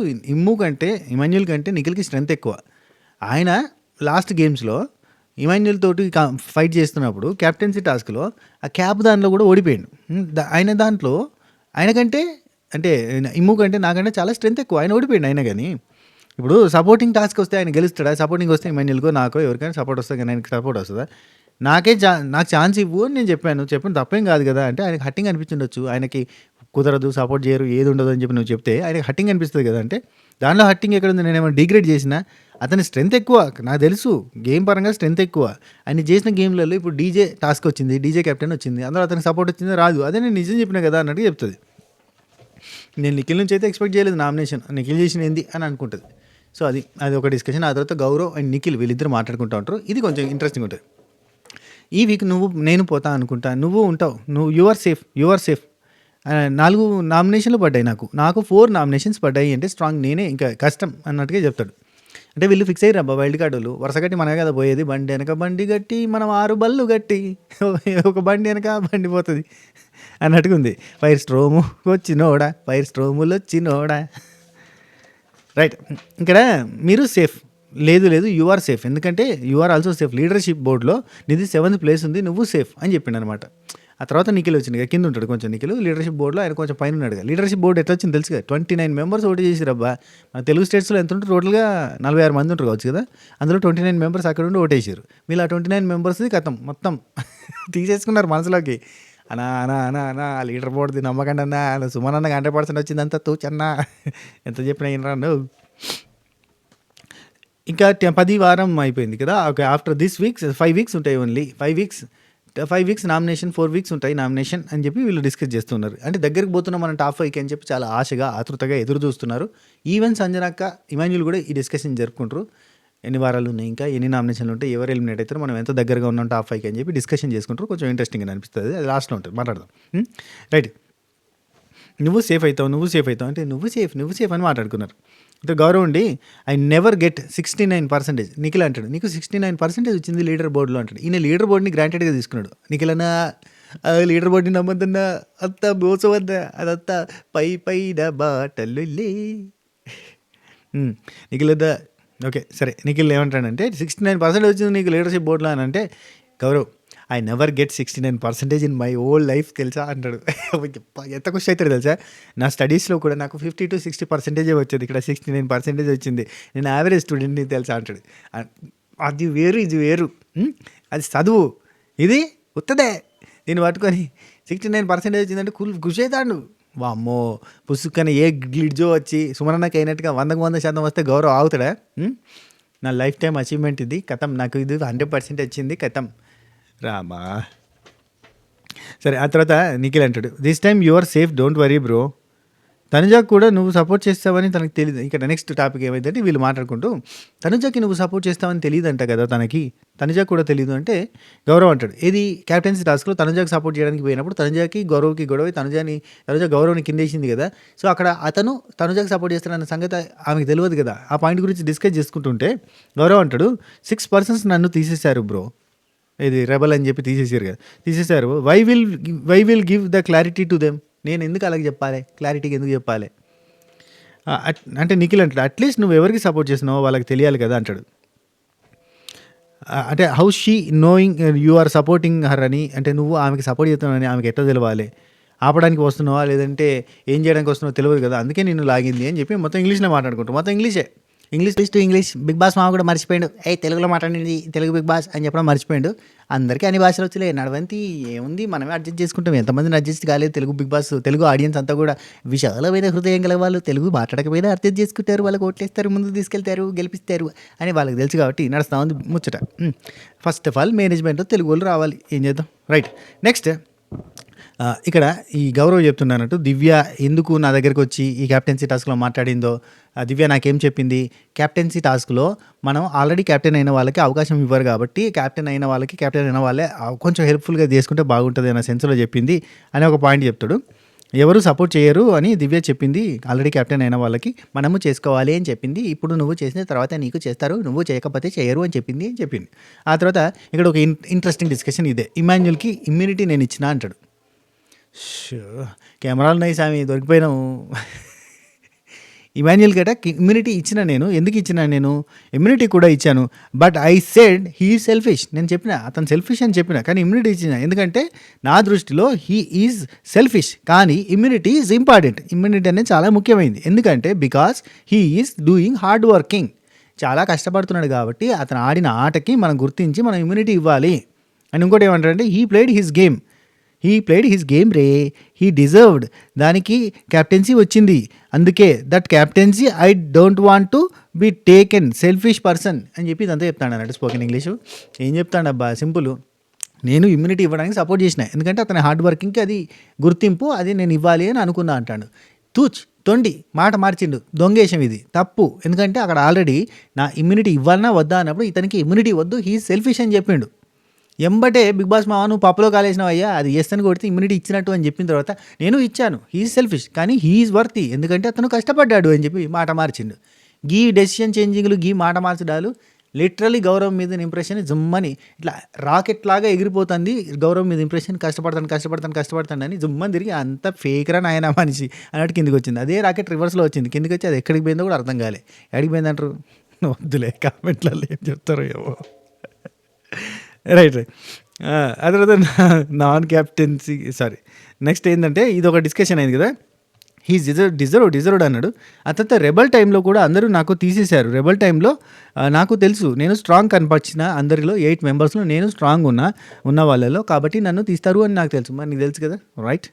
Speaker 1: ఇమాన్యుల్ కంటే నిఖిల్కి స్ట్రెంత్ ఎక్కువ. ఆయన లాస్ట్ గేమ్స్లో ఇమాన్యుల్ తోటి ఫైట్ చేస్తున్నప్పుడు క్యాప్టెన్సీ టాస్క్లో ఆ క్యాప్ దాంట్లో కూడా ఓడిపోయాడు. ఆయన దాంట్లో ఆయనకంటే అంటే ఇమ్ము కంటే నాకంటే చాలా స్ట్రెంత్ ఎక్కువ, ఆయన ఓడిపోయాడు. అయినా కానీ ఇప్పుడు సపోర్టింగ్ టాస్క్ వస్తే ఆయన గెలుస్తాడా, సపోర్టింగ్ వస్తే ఇమాన్యుల్కో నాకో ఎవరికైనా సపోర్ట్ వస్తుంది కానీ ఆయనకి సపోర్ట్ వస్తుందా, నాకు ఛాన్స్ ఇవ్వు అని నేను చెప్పిన తప్పేం కాదు కదా. అంటే ఆయనకి హట్టింగ్ అనిపించుండొచ్చు, ఆయనకి కుదరదు, సపోర్ట్ చేయరు, ఏది ఉండదు అని చెప్పి నువ్వు చెప్తే ఆయనకి హట్టింగ్ అనిపిస్తుంది కదా. అంటే దానిలో హట్టింగ్ ఎక్కడ ఉంది, నేనేమో డిగ్రేడ్ చేసినా, అతని స్ట్రెంత్ ఎక్కువ, నాకు తెలుసు గేమ్ పరంగా స్ట్రెంత్ ఎక్కువ. ఆయన చేసిన గేమ్లలో ఇప్పుడు డీజే టాస్క్ వచ్చింది, డీజే కెప్టెన్ వచ్చింది, అందులో అతనికి సపోర్ట్ వచ్చింది రాదు, అదే నేను నిజం చెప్పిన కదా అన్నట్టు చెప్తుంది. నేను నిఖిల్ నుంచి అయితే ఎక్స్పెక్ట్ చేయలేదు నామినేషన్, నిఖిల్ చేసిన ఏంది అని అనుకుంటుంది. సో అది ఒక డిస్కషన్. ఆ తర్వాత గౌరవ్ అండ్ నిఖిల్ వీళ్ళిద్దరు మాట్లాడుకుంటూ ఉంటారు. ఇది కొంచెం ఇంట్రెస్టింగ్ ఉంటుంది. ఈ వీక్ నేను పోతా అనుకుంటా, నువ్వు ఉంటావు, యు ఆర్ సేఫ్ 4 నామినేషన్లు పడ్డాయి నాకు 4 నామినేషన్స్ పడ్డాయి అంటే స్ట్రాంగ్ నేనే ఇంకా కష్టం అన్నట్టుగా చెప్తాడు. అంటే వీళ్ళు ఫిక్స్ అయ్యారు అబ్బా వైల్డ్ కార్డులు వరుస గట్టి మనమే కదా పోయేది, బండి వెనక బండి గట్టి మనం 6 బళ్ళు గట్టి ఒక బండి వెనక బండి పోతుంది అన్నట్టుగా ఉంది. ఫైర్ స్ట్రోము వచ్చినోడా, ఫైర్ స్ట్రోములు వచ్చినోడా. రైట్, ఇక్కడ మీరు సేఫ్ లేదు యు ఆర్ సేఫ్, ఎందుకంటే you are also safe. Leadership బోర్డులో నీది 7th ప్లేస్ ఉంది, నువ్వు సేఫ్ అని చెప్పిండు అనమాట. ఆ తర్వాత నిఖిల్ వచ్చింది, కింద ఉంటాడు కొంచెం నిఖిల్. లీడర్షిప్ బోర్డులో ఆయన కొంచెం పైన ఉన్నాడు. లీడర్షిప్ బోర్డు ఎట్లా వచ్చింది తెలుసు కదా, 29 మెంబర్స్ ఓటు చేసిరు అబ్బా. మన తెలుగు స్టేట్స్లో ఎంత ఉంటారు టోటల్గా 46 మంది ఉంటారు కావచ్చు కదా, అందులో 29 మెంబర్స్ అక్కడ ఉండి ఓటేసారు. వీళ్ళు ఆ 29 మెంబర్స్ది కథం మొత్తం తీసేసుకున్నారు మనసులోకి. అనా అనా అనా అనా లీడర్ బోర్డుది నమ్మకండి అన్న, సుమన్ అన్న 100% వచ్చిందంతా తూచన్నా ఎంత చెప్పినా ఏం రాను. ఇంకా 10 వారం అయిపోయింది కదా. Okay, after this week's 5 weeks ఉంటాయి, ఓన్లీ 5 వీక్స్ నామినేషన్, 4 వీక్స్ ఉంటాయి నామినేషన్ అని చెప్పి వీళ్ళు డిస్కస్ చేస్తున్నారు. అంటే దగ్గరికి పోతున్నాం మనం టాప్ 5కి అని చెప్పి చాలా ఆశగా ఆతృతగా ఎదురు చూస్తున్నారు. ఈవెన్ సంజనక్క ఇమాన్యుల్ కూడా ఈ డిస్కషన్ జరుపుకుంటారు. ఎన్ని వారాలు ఉన్నాయి, ఇంకా ఎన్ని నామినేషన్లు ఉంటాయి, ఎవరు ఎలిమినేట్ అవుతారు, మనం ఎంత దగ్గరగా ఉన్నాం టాప్ 5కి అని చెప్పి డిస్కషన్ చేసుకుంటారు. కొంచెం ఇంట్రెస్టింగ్గా అనిపిస్తుంది, అది లాస్ట్లో ఉంటుంది, మాట్లాడదాం. రైట్, నువ్వు సేఫ్ అవుతావు అంటే నువ్వు సేఫ్ అని మాట్లాడుకున్నారు. అంటే గౌరవ్ ఉండి ఐ నెవర్ గెట్ 69%. నిఖిల్ అంటాడు నీకు 69% వచ్చింది లీడర్ బోర్డులో అంటాడు. ఈయన లీడర్ బోర్డుని గ్రాంటెడ్గా తీసుకున్నాడు. నిఖిల్ అన్న లీడర్ బోర్డుని నమ్మద్దన్నా, అంతా మోసవద్దా, అదంతా పై బాటలు నిఖిల్ వద్దా. ఓకే సరే, నిఖిల్ ఏమంటాడంటే 69% వచ్చింది నీకు లీడర్షిప్ బోర్డులో అని అంటే, Gaurav I never get 69% in my whole life తెలుసా అంటాడు. ఎంత ఖుషి అవుతాడు తెలుసా. నా స్టడీస్లో కూడా నాకు 50 to 60% వచ్చేది, ఇక్కడ 69% వచ్చింది, నేను యావరేజ్ స్టూడెంట్ని తెలుసా అంటాడు. అది వేరు ఇది వేరు, అది చదువు, ఇది ఉత్తదే. దీన్ని పట్టుకొని 69% వచ్చిందంటే ఖుషి అవుతాడు. వామ్మో పుసుక్కని ఏ గ్లిడ్జో వచ్చి సుమనన్నకి అయినట్టుగా 100కు 100% వస్తే గౌరవ్ ఆగుతాడా. నా లైఫ్ టైం అచీవ్మెంట్ ఇది, కథం నాకు ఇది 100% వచ్చింది, కథం రామా. సరే, ఆ తర్వాత నిఖిల్ అంటాడు this time you are safe, don't worry bro. తనుజాకి కూడా నువ్వు సపోర్ట్ చేస్తావని తనకు తెలియదు. ఇక్కడ నెక్స్ట్ టాపిక్ ఏమైందంటే వీళ్ళు మాట్లాడుకుంటూ తనుజాకి నువ్వు సపోర్ట్ చేస్తావని తెలియదు అంట కదా తనకి, తనుజాకి కూడా తెలియదు అంటే గౌరవ్ అంటాడు ఏది క్యాప్టెన్సీ టాస్క్లో తనుజాకి సపోర్ట్ చేయడానికి పోయినప్పుడు తనుజాకి గౌరవ్కి గొడవ, తనుజ గౌరవ్ని కిందేసింది కదా. సో అక్కడ అతను తనుజాకి సపోర్ట్ చేస్తాడన్న సంగతి ఆమెకు తెలియదు కదా. ఆ పాయింట్ గురించి డిస్కస్ చేసుకుంటుంటే గౌరవ్ అంటాడు 6 persons నన్ను తీసేశారు బ్రో, ఇది రెబల్ అని చెప్పి తీసేశారు. Why will give the clarity to them, నేను ఎందుకు అలాగే చెప్పాలి, క్లారిటీకి ఎందుకు చెప్పాలి అంటే నిఖిల్ అంటాడు అట్లీస్ట్ నువ్వు ఎవరికి సపోర్ట్ చేస్తున్నావో వాళ్ళకి తెలియాలి కదా అంటాడు. అంటే how she knowing you are supporting her అని, అంటే నువ్వు ఆమెకి సపోర్ట్ చేస్తున్నావని ఆమెకి ఎట్లా తెలవాలి, ఆపడానికి వస్తున్నావా లేదంటే ఏం చేయడానికి వస్తున్నావో తెలియదు కదా, అందుకే నేను లాగింది అని చెప్పి మొత్తం ఇంగ్లీష్లో మాట్లాడుకుంటాం. మొత్తం English to English. Bigg Boss మామ కూడా మర్చిపోయాడు, తెలుగులో మాట్లాడింది తెలుగు బిగ్ బాస్ అని చెప్పడం మర్చిపోయాడు. అందరికీ అన్ని భాషలు వచ్చలే, నడవంతి ఏముంది, మనమే అడ్జస్ట్ చేసుకుంటాం. ఎంతమందిని అడ్జస్ట్ కాలేదు Telugu Bigg Boss, Telugu audience అంతా కూడా విశాలమైన హృదయం గల వాళ్ళు, తెలుగు మాట్లాడకపోయినా అర్థం చేసుకుంటారు, వాళ్ళకి ఓట్లేస్తారు, ముందుకు తీసుకెళ్తారు, గెలిపిస్తారు అని వాళ్ళకి తెలుసు కాబట్టి నడుస్తూ ఉంది ముచ్చట. First of all management Telugu వాళ్ళు రావాలి, ఏం చేద్దాం. రైట్, నెక్స్ట్ ఇక్కడ ఈ గౌరవ్ చెప్తున్నానట్టు దివ్య ఎందుకు నా దగ్గరికి వచ్చి ఈ క్యాప్టెన్సీ టాస్క్లో మాట్లాడిందో, దివ్య నాకేం చెప్పింది, క్యాప్టెన్సీ టాస్క్లో మనం ఆల్రెడీ క్యాప్టెన్ అయిన వాళ్ళకి అవకాశం ఇవ్వరు కాబట్టి క్యాప్టెన్ అయిన వాళ్ళే కొంచెం హెల్ప్ఫుల్గా చేసుకుంటే బాగుంటుంది అన్న సెన్స్లో చెప్పింది అని ఒక పాయింట్ చెప్తాడు. ఎవరు సపోర్ట్ చేయరు అని దివ్య చెప్పింది, ఆల్రెడీ క్యాప్టెన్ అయిన వాళ్ళకి మనము చేసుకోవాలి అని చెప్పింది. ఇప్పుడు నువ్వు చేసిన తర్వాత నీకు చేస్తారు, నువ్వు చేయకపోతే చేయరు అని చెప్పింది. ఆ తర్వాత ఇక్కడ ఒక ఇంట్రెస్టింగ్ డిస్కషన్ ఇదే, ఇమాన్యుల్కి ఇమ్యూనిటీ నేను ఇచ్చిన అంటాడు. కెమెరాలు నై సామి దొరికిపోయినాము. ఇమాన్యుల్ గట ఇమ్యూనిటీ ఇచ్చిన నేను, ఎందుకు ఇచ్చిన నేను ఇమ్యూనిటీ కూడా ఇచ్చాను, but I said he selfish, నేను చెప్పిన అతను సెల్ఫిష్ అని చెప్పిన, కానీ ఇమ్యూనిటీ ఇచ్చిన ఎందుకంటే నా దృష్టిలో హీ ఈజ్ సెల్ఫిష్, కానీ ఇమ్యూనిటీ ఈజ్ ఇంపార్టెంట్. ఇమ్యూనిటీ అనేది చాలా ముఖ్యమైనది, ఎందుకంటే because he is doing hard working, చాలా కష్టపడుతున్నాడు కాబట్టి అతను ఆడిన ఆటకి మనం గుర్తించి మనం ఇమ్యూనిటీ ఇవ్వాలి. అండ్ ఇంకోటి ఏమంటారంటే he played his game ray, he deserved, దానికి క్యాప్టెన్సీ వచ్చింది, అందుకే that captaincy I don't want to be taken selfish person అని చెప్పి ఇదంతా చెప్తాడు అన్నట్టు స్పోకెన్ ఇంగ్లీషు. ఏం చెప్తాడు అబ్బా, సింపుల్, నేను ఇమ్యూనిటీ ఇవ్వడానికి సపోర్ట్ చేసిన, ఎందుకంటే అతని హార్డ్ వర్కింగ్కి అది గుర్తింపు, అది నేను ఇవ్వాలి అని అనుకున్నా అంటాడు. తొండి మాట మార్చిండు, దొంగేశం, ఇది తప్పు. ఎందుకంటే అక్కడ ఆల్రెడీ నా ఇమ్యూనిటీ ఇవ్వాలన్నా వద్దా అన్నప్పుడు ఇతనికి ఇమ్యూనిటీ వద్దు, హీ సెల్ఫిష్ అని చెప్పిండు. ఎంబటే బిగ్ బాస్ మామ నువ్వు పప్పులో కాలేసినావు అయ్యా, అది ఎస్ అని కొడితే ఇమ్యూనిటీ ఇచ్చినట్టు అని చెప్పిన తర్వాత నేను ఇచ్చాను, హీఈస్ సెల్ఫిష్ కానీ హీఈస్ వర్తి, ఎందుకంటే అతను కష్టపడ్డాడు అని చెప్పి మాట మార్చిండు. గీ డెసిషన్ చేంజింగ్లు, గీ మాట మార్చడాలు లిటరలీ గౌరవం మీద ఇంప్రెషన్ జుమ్మని ఇట్లా రాకెట్ లాగా ఎగిరిపోతుంది. గౌరవం మీద ఇంప్రెషన్ కష్టపడతాను అని జుమ్మని తిరిగి అంత ఫేక్ రా నాయన మనిషి అన్నట్టు కిందికి వచ్చింది. అదే రాకెట్ రివర్స్లో వచ్చింది, కిందికి వచ్చి అది ఎక్కడికి పోయిందో కూడా అర్థం కాలే. ఎక్కడికి పోయిందంటారు వద్దులే, కామెంట్లలో ఏం చెప్తారో ఏమో. రైట్ రైట్ ఆ తర్వాత నాన్ క్యాప్టెన్సీ నెక్స్ట్ ఏంటంటే ఇది ఒక డిస్కషన్ అయింది కదా, హీ డిజర్వ్డ్ అన్నాడు. ఆ తర్వాత రెబల్ టైంలో కూడా అందరూ నాకు తీసేశారు. రెబల్ టైంలో నాకు తెలుసు నేను స్ట్రాంగ్ కనపరిచిన అందరిలో 8 మెంబర్స్లో నేను స్ట్రాంగ్ ఉన్న వాళ్ళలో, కాబట్టి నన్ను తీస్తారు అని నాకు తెలుసు. మరి నీకు తెలుసు కదా, రైట్?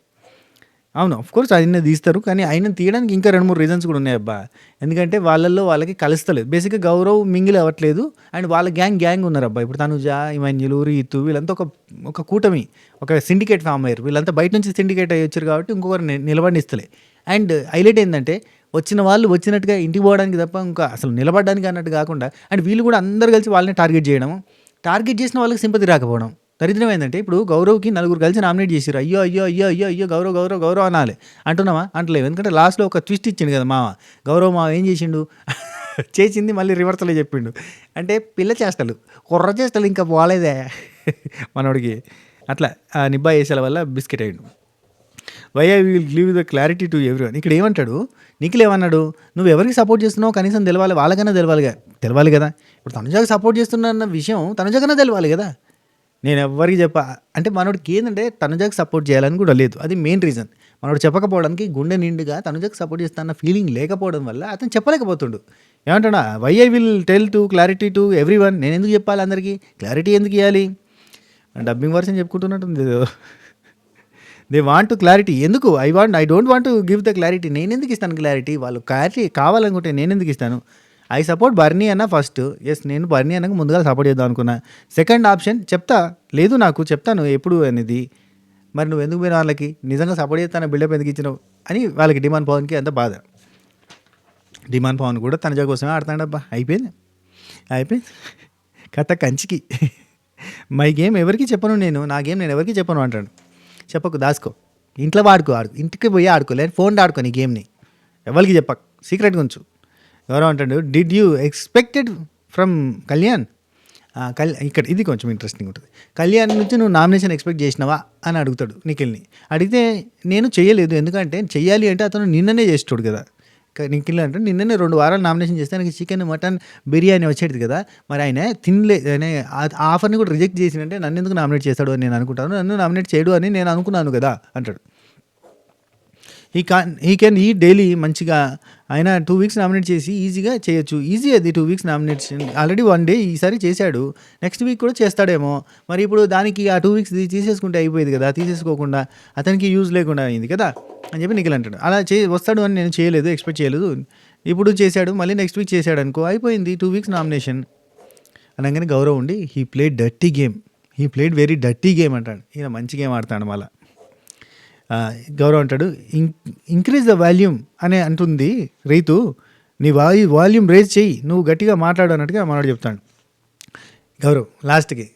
Speaker 1: అవును, ఆఫ్కోర్స్ ఆయన తీస్తారు, కానీ ఆయన తీయడానికి ఇంకా 2-3 రీజన్స్ కూడా ఉన్నాయి అబ్బా. ఎందుకంటే వాళ్ళకి కలుస్తలేదు, బేసిక్గా గౌరవ్ మింగిల్ అవ్వట్లేదు. అండ్ వాళ్ళ గ్యాంగ్ ఉన్నారు అబ్బా. ఇప్పుడు తనుజ, ఇమాన్యులు, రీతు వీళ్ళంతా ఒక కూటమి, ఒక సిండికేట్ ఫామ్ అయ్యారు. వీళ్ళంతా బయట నుంచి సిండికేట్ అయ్యి వచ్చారు కాబట్టి ఇంకొకరు నిలబడిస్తలే. అండ్ హైలైట్ ఏంటంటే వచ్చిన వాళ్ళు వచ్చినట్టుగా ఇంటికి పోవడానికి తప్ప ఇంకా అసలు నిలబడడానికి అన్నట్టు కాకుండా, అండ్ వీళ్ళు కూడా అందరు కలిసి వాళ్ళని టార్గెట్ చేయడం, టార్గెట్ చేసిన వాళ్ళకి సింపతి రాకపోవడం. దరిద్రం ఏంటంటే ఇప్పుడు గౌరవ్కి 4 కలిసి నామినేట్ చేశారు. అయ్యో గౌరవ్ అనాలి అంటున్నావా? అంటలేవు, ఎందుకంటే లాస్ట్లో ఒక ట్విస్ట్ ఇచ్చిండు కదా మామ. మావ ఏం చేసిండు చేసింది మళ్ళీ రివర్సలే చెప్పిండు. అంటే పిల్ల చేష్టలు, కుర్ర చేష్టలు ఇంకా పోలేదే మనోడికి. అట్లా నిబ్బా వేసాల వల్ల బిస్కెట్ అయ్యిండు. Why I will give the clarity to everyone. ఇక్కడ ఏమంటాడు, నిఖిల్ ఏమన్నాడు, నువ్వు ఎవరికి సపోర్ట్ చేస్తున్నావు కనీసం తెలవాలి, వాళ్ళకన్నా తెలవాలి కదా. ఇప్పుడు తనుజాకి సపోర్ట్ చేస్తున్న విషయం తనుజకన్నా తెలవాలి కదా. నేను ఎవరికి అంటే మనోడికి ఏంటంటే తనుజాకి సపోర్ట్ చేయాలని కూడా లేదు, అది మెయిన్ రీజన్. మనోడు చెప్పకపోవడానికి గుండె నిండుగా తనుజాకి సపోర్ట్ చేస్తాన్న ఫీలింగ్ లేకపోవడం వల్ల అతను చెప్పలేకపోతుండు. ఏమంటాడా, why I will tell to clarity to everyone. నేను ఎందుకు చెప్పాలి అందరికీ, క్లారిటీ ఎందుకు ఇవ్వాలి? డబ్బింగ్ వర్షన్ చెప్పుకుంటున్నట్టుంది. They want to clarity. ఎందుకు? I don't want to give the clarity. నేను ఎందుకు ఇస్తాను క్లారిటీ? వాళ్ళు క్లారిటీ కావాలనుకుంటే నేను ఎందుకు ఇస్తాను? ఐ సపోర్ట్ బర్నీ అన్న ఫస్ట్. ఎస్, నేను బర్నీ అన్నకు ముందుగా సపోర్ట్ చేద్దాం అనుకున్నా. సెకండ్ ఆప్షన్ చెప్తాను ఎప్పుడు అనేది. మరి నువ్వు ఎందుకు పోయిన వాళ్ళకి నిజంగా సపోర్ట్ చేస్తాను బిల్డప్ ఎందుకు ఇచ్చినావు అని వాళ్ళకి డిమాండ్ పవన్కి అంత బాధ. డిమాండ్ పవన్ కూడా తనజా కోసమే ఆడుతాడబ్బా. అయిపోయింది కథ కంచికి. మై గేమ్ ఎవరికి చెప్పను నేను, నా గేమ్ నేను ఎవరికి చెప్పను అంటాడు. చెప్పకు, దాసుకో, ఇంట్లో ఇంటికి పోయి ఆడుకో, లేదు ఫోన్లో ఆడుకో నీ గేమ్ని, ఎవరికి చెప్పకు, సీక్రెట్గా ఉంచు. ఎవరో అంటాడు, did you expected from Kalyan? ఇక్కడ ఇది కొంచెం ఇంట్రెస్టింగ్ ఉంటుంది. కళ్యాణ్ నుంచి నువ్వు నామినేషన్ ఎక్స్పెక్ట్ చేసినావా అని అడుగుతాడు నిఖిల్ని. అడిగితే నేను చేయలేదు, ఎందుకంటే చెయ్యాలి అంటే అతను నిన్ననే చేస్తాడు కదా. నిఖిల్ అంటే నిన్ననే 2 వారాలు నామినేషన్ చేస్తే ఆయనకి చికెన్, మటన్, బిర్యానీ వచ్చేది కదా. మరి ఆయన తినలే, ఆఫర్ని కూడా రిజెక్ట్ చేసినంటే నన్ను ఎందుకు నామినేట్ చేస్తాడు అని నేను అనుకుంటాను, నన్ను నామినేట్ చేయడు అని నేను అనుకున్నాను కదా అంటాడు. హీ కెన్ ఈ డైలీ మంచిగా ఆయన 2 వీక్స్ నామినేట్ చేసి ఈజీగా చేయొచ్చు. ఈజీ అది 2 వీక్స్ నామినేషన్, ఆల్రెడీ 1 డే ఈసారి చేశాడు, నెక్స్ట్ వీక్ కూడా చేస్తాడేమో. మరి ఇప్పుడు దానికి ఆ 2 వీక్స్ తీసేసుకుంటే అయిపోయేది కదా, తీసేసుకోకుండా అతనికి యూజ్ లేకుండా అయింది కదా అని చెప్పి నిఖిల్ అంటాడు. అలా వస్తాడు అని నేను ఎక్స్పెక్ట్ చేయలేదు, ఇప్పుడు చేశాడు, మళ్ళీ నెక్స్ట్ వీక్ చేశాడు అనుకో, అయిపోయింది 2 వీక్స్ నామినేషన్ అనగానే గౌరవ్ ఉండి he played very dirty game అంటాడు. ఈయన మంచి గేమ్ ఆడతాడు. మళ్ళీ గౌరవ్ అంటాడు, ఇంక్రీజ్ ద వాల్యూమ్ అని అంటుంది రైతు, నీ వాల్యూమ్ రేజ్ చెయ్యి, నువ్వు గట్టిగా మాట్లాడు అన్నట్టుగా మనోడు చెప్తాడు. గౌరవ్ లాస్ట్కి,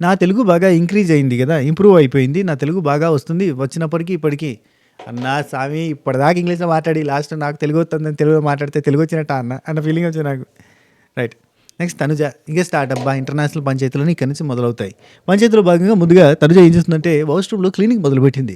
Speaker 1: నా తెలుగు బాగా ఇంక్రీజ్ అయింది కదా, ఇంప్రూవ్ అయిపోయింది, నా తెలుగు బాగా వస్తుంది వచ్చినప్పటికీ ఇప్పటికీ. అన్నా స్వామి, ఇప్పటిదాకా ఇంగ్లీష్లో మాట్లాడి లాస్ట్ నాకు తెలుగు వస్తుందని తెలుగులో మాట్లాడితే తెలుగు వచ్చినట్ట అన్న ఫీలింగ్ వచ్చింది నాకు. Right, next Tanuja. ఇక స్టార్ట్ అబ్బా, ఇంటర్నేషనల్ పంచాయతీలను ఇక్కడి నుంచి మొదలవుతాయి. పంచాయతీలో భాగంగా ముందుగా తనుజ ఏం చేస్తుందంటే వాష్రూమ్లో క్లీనింగ్ మొదలుపెట్టింది.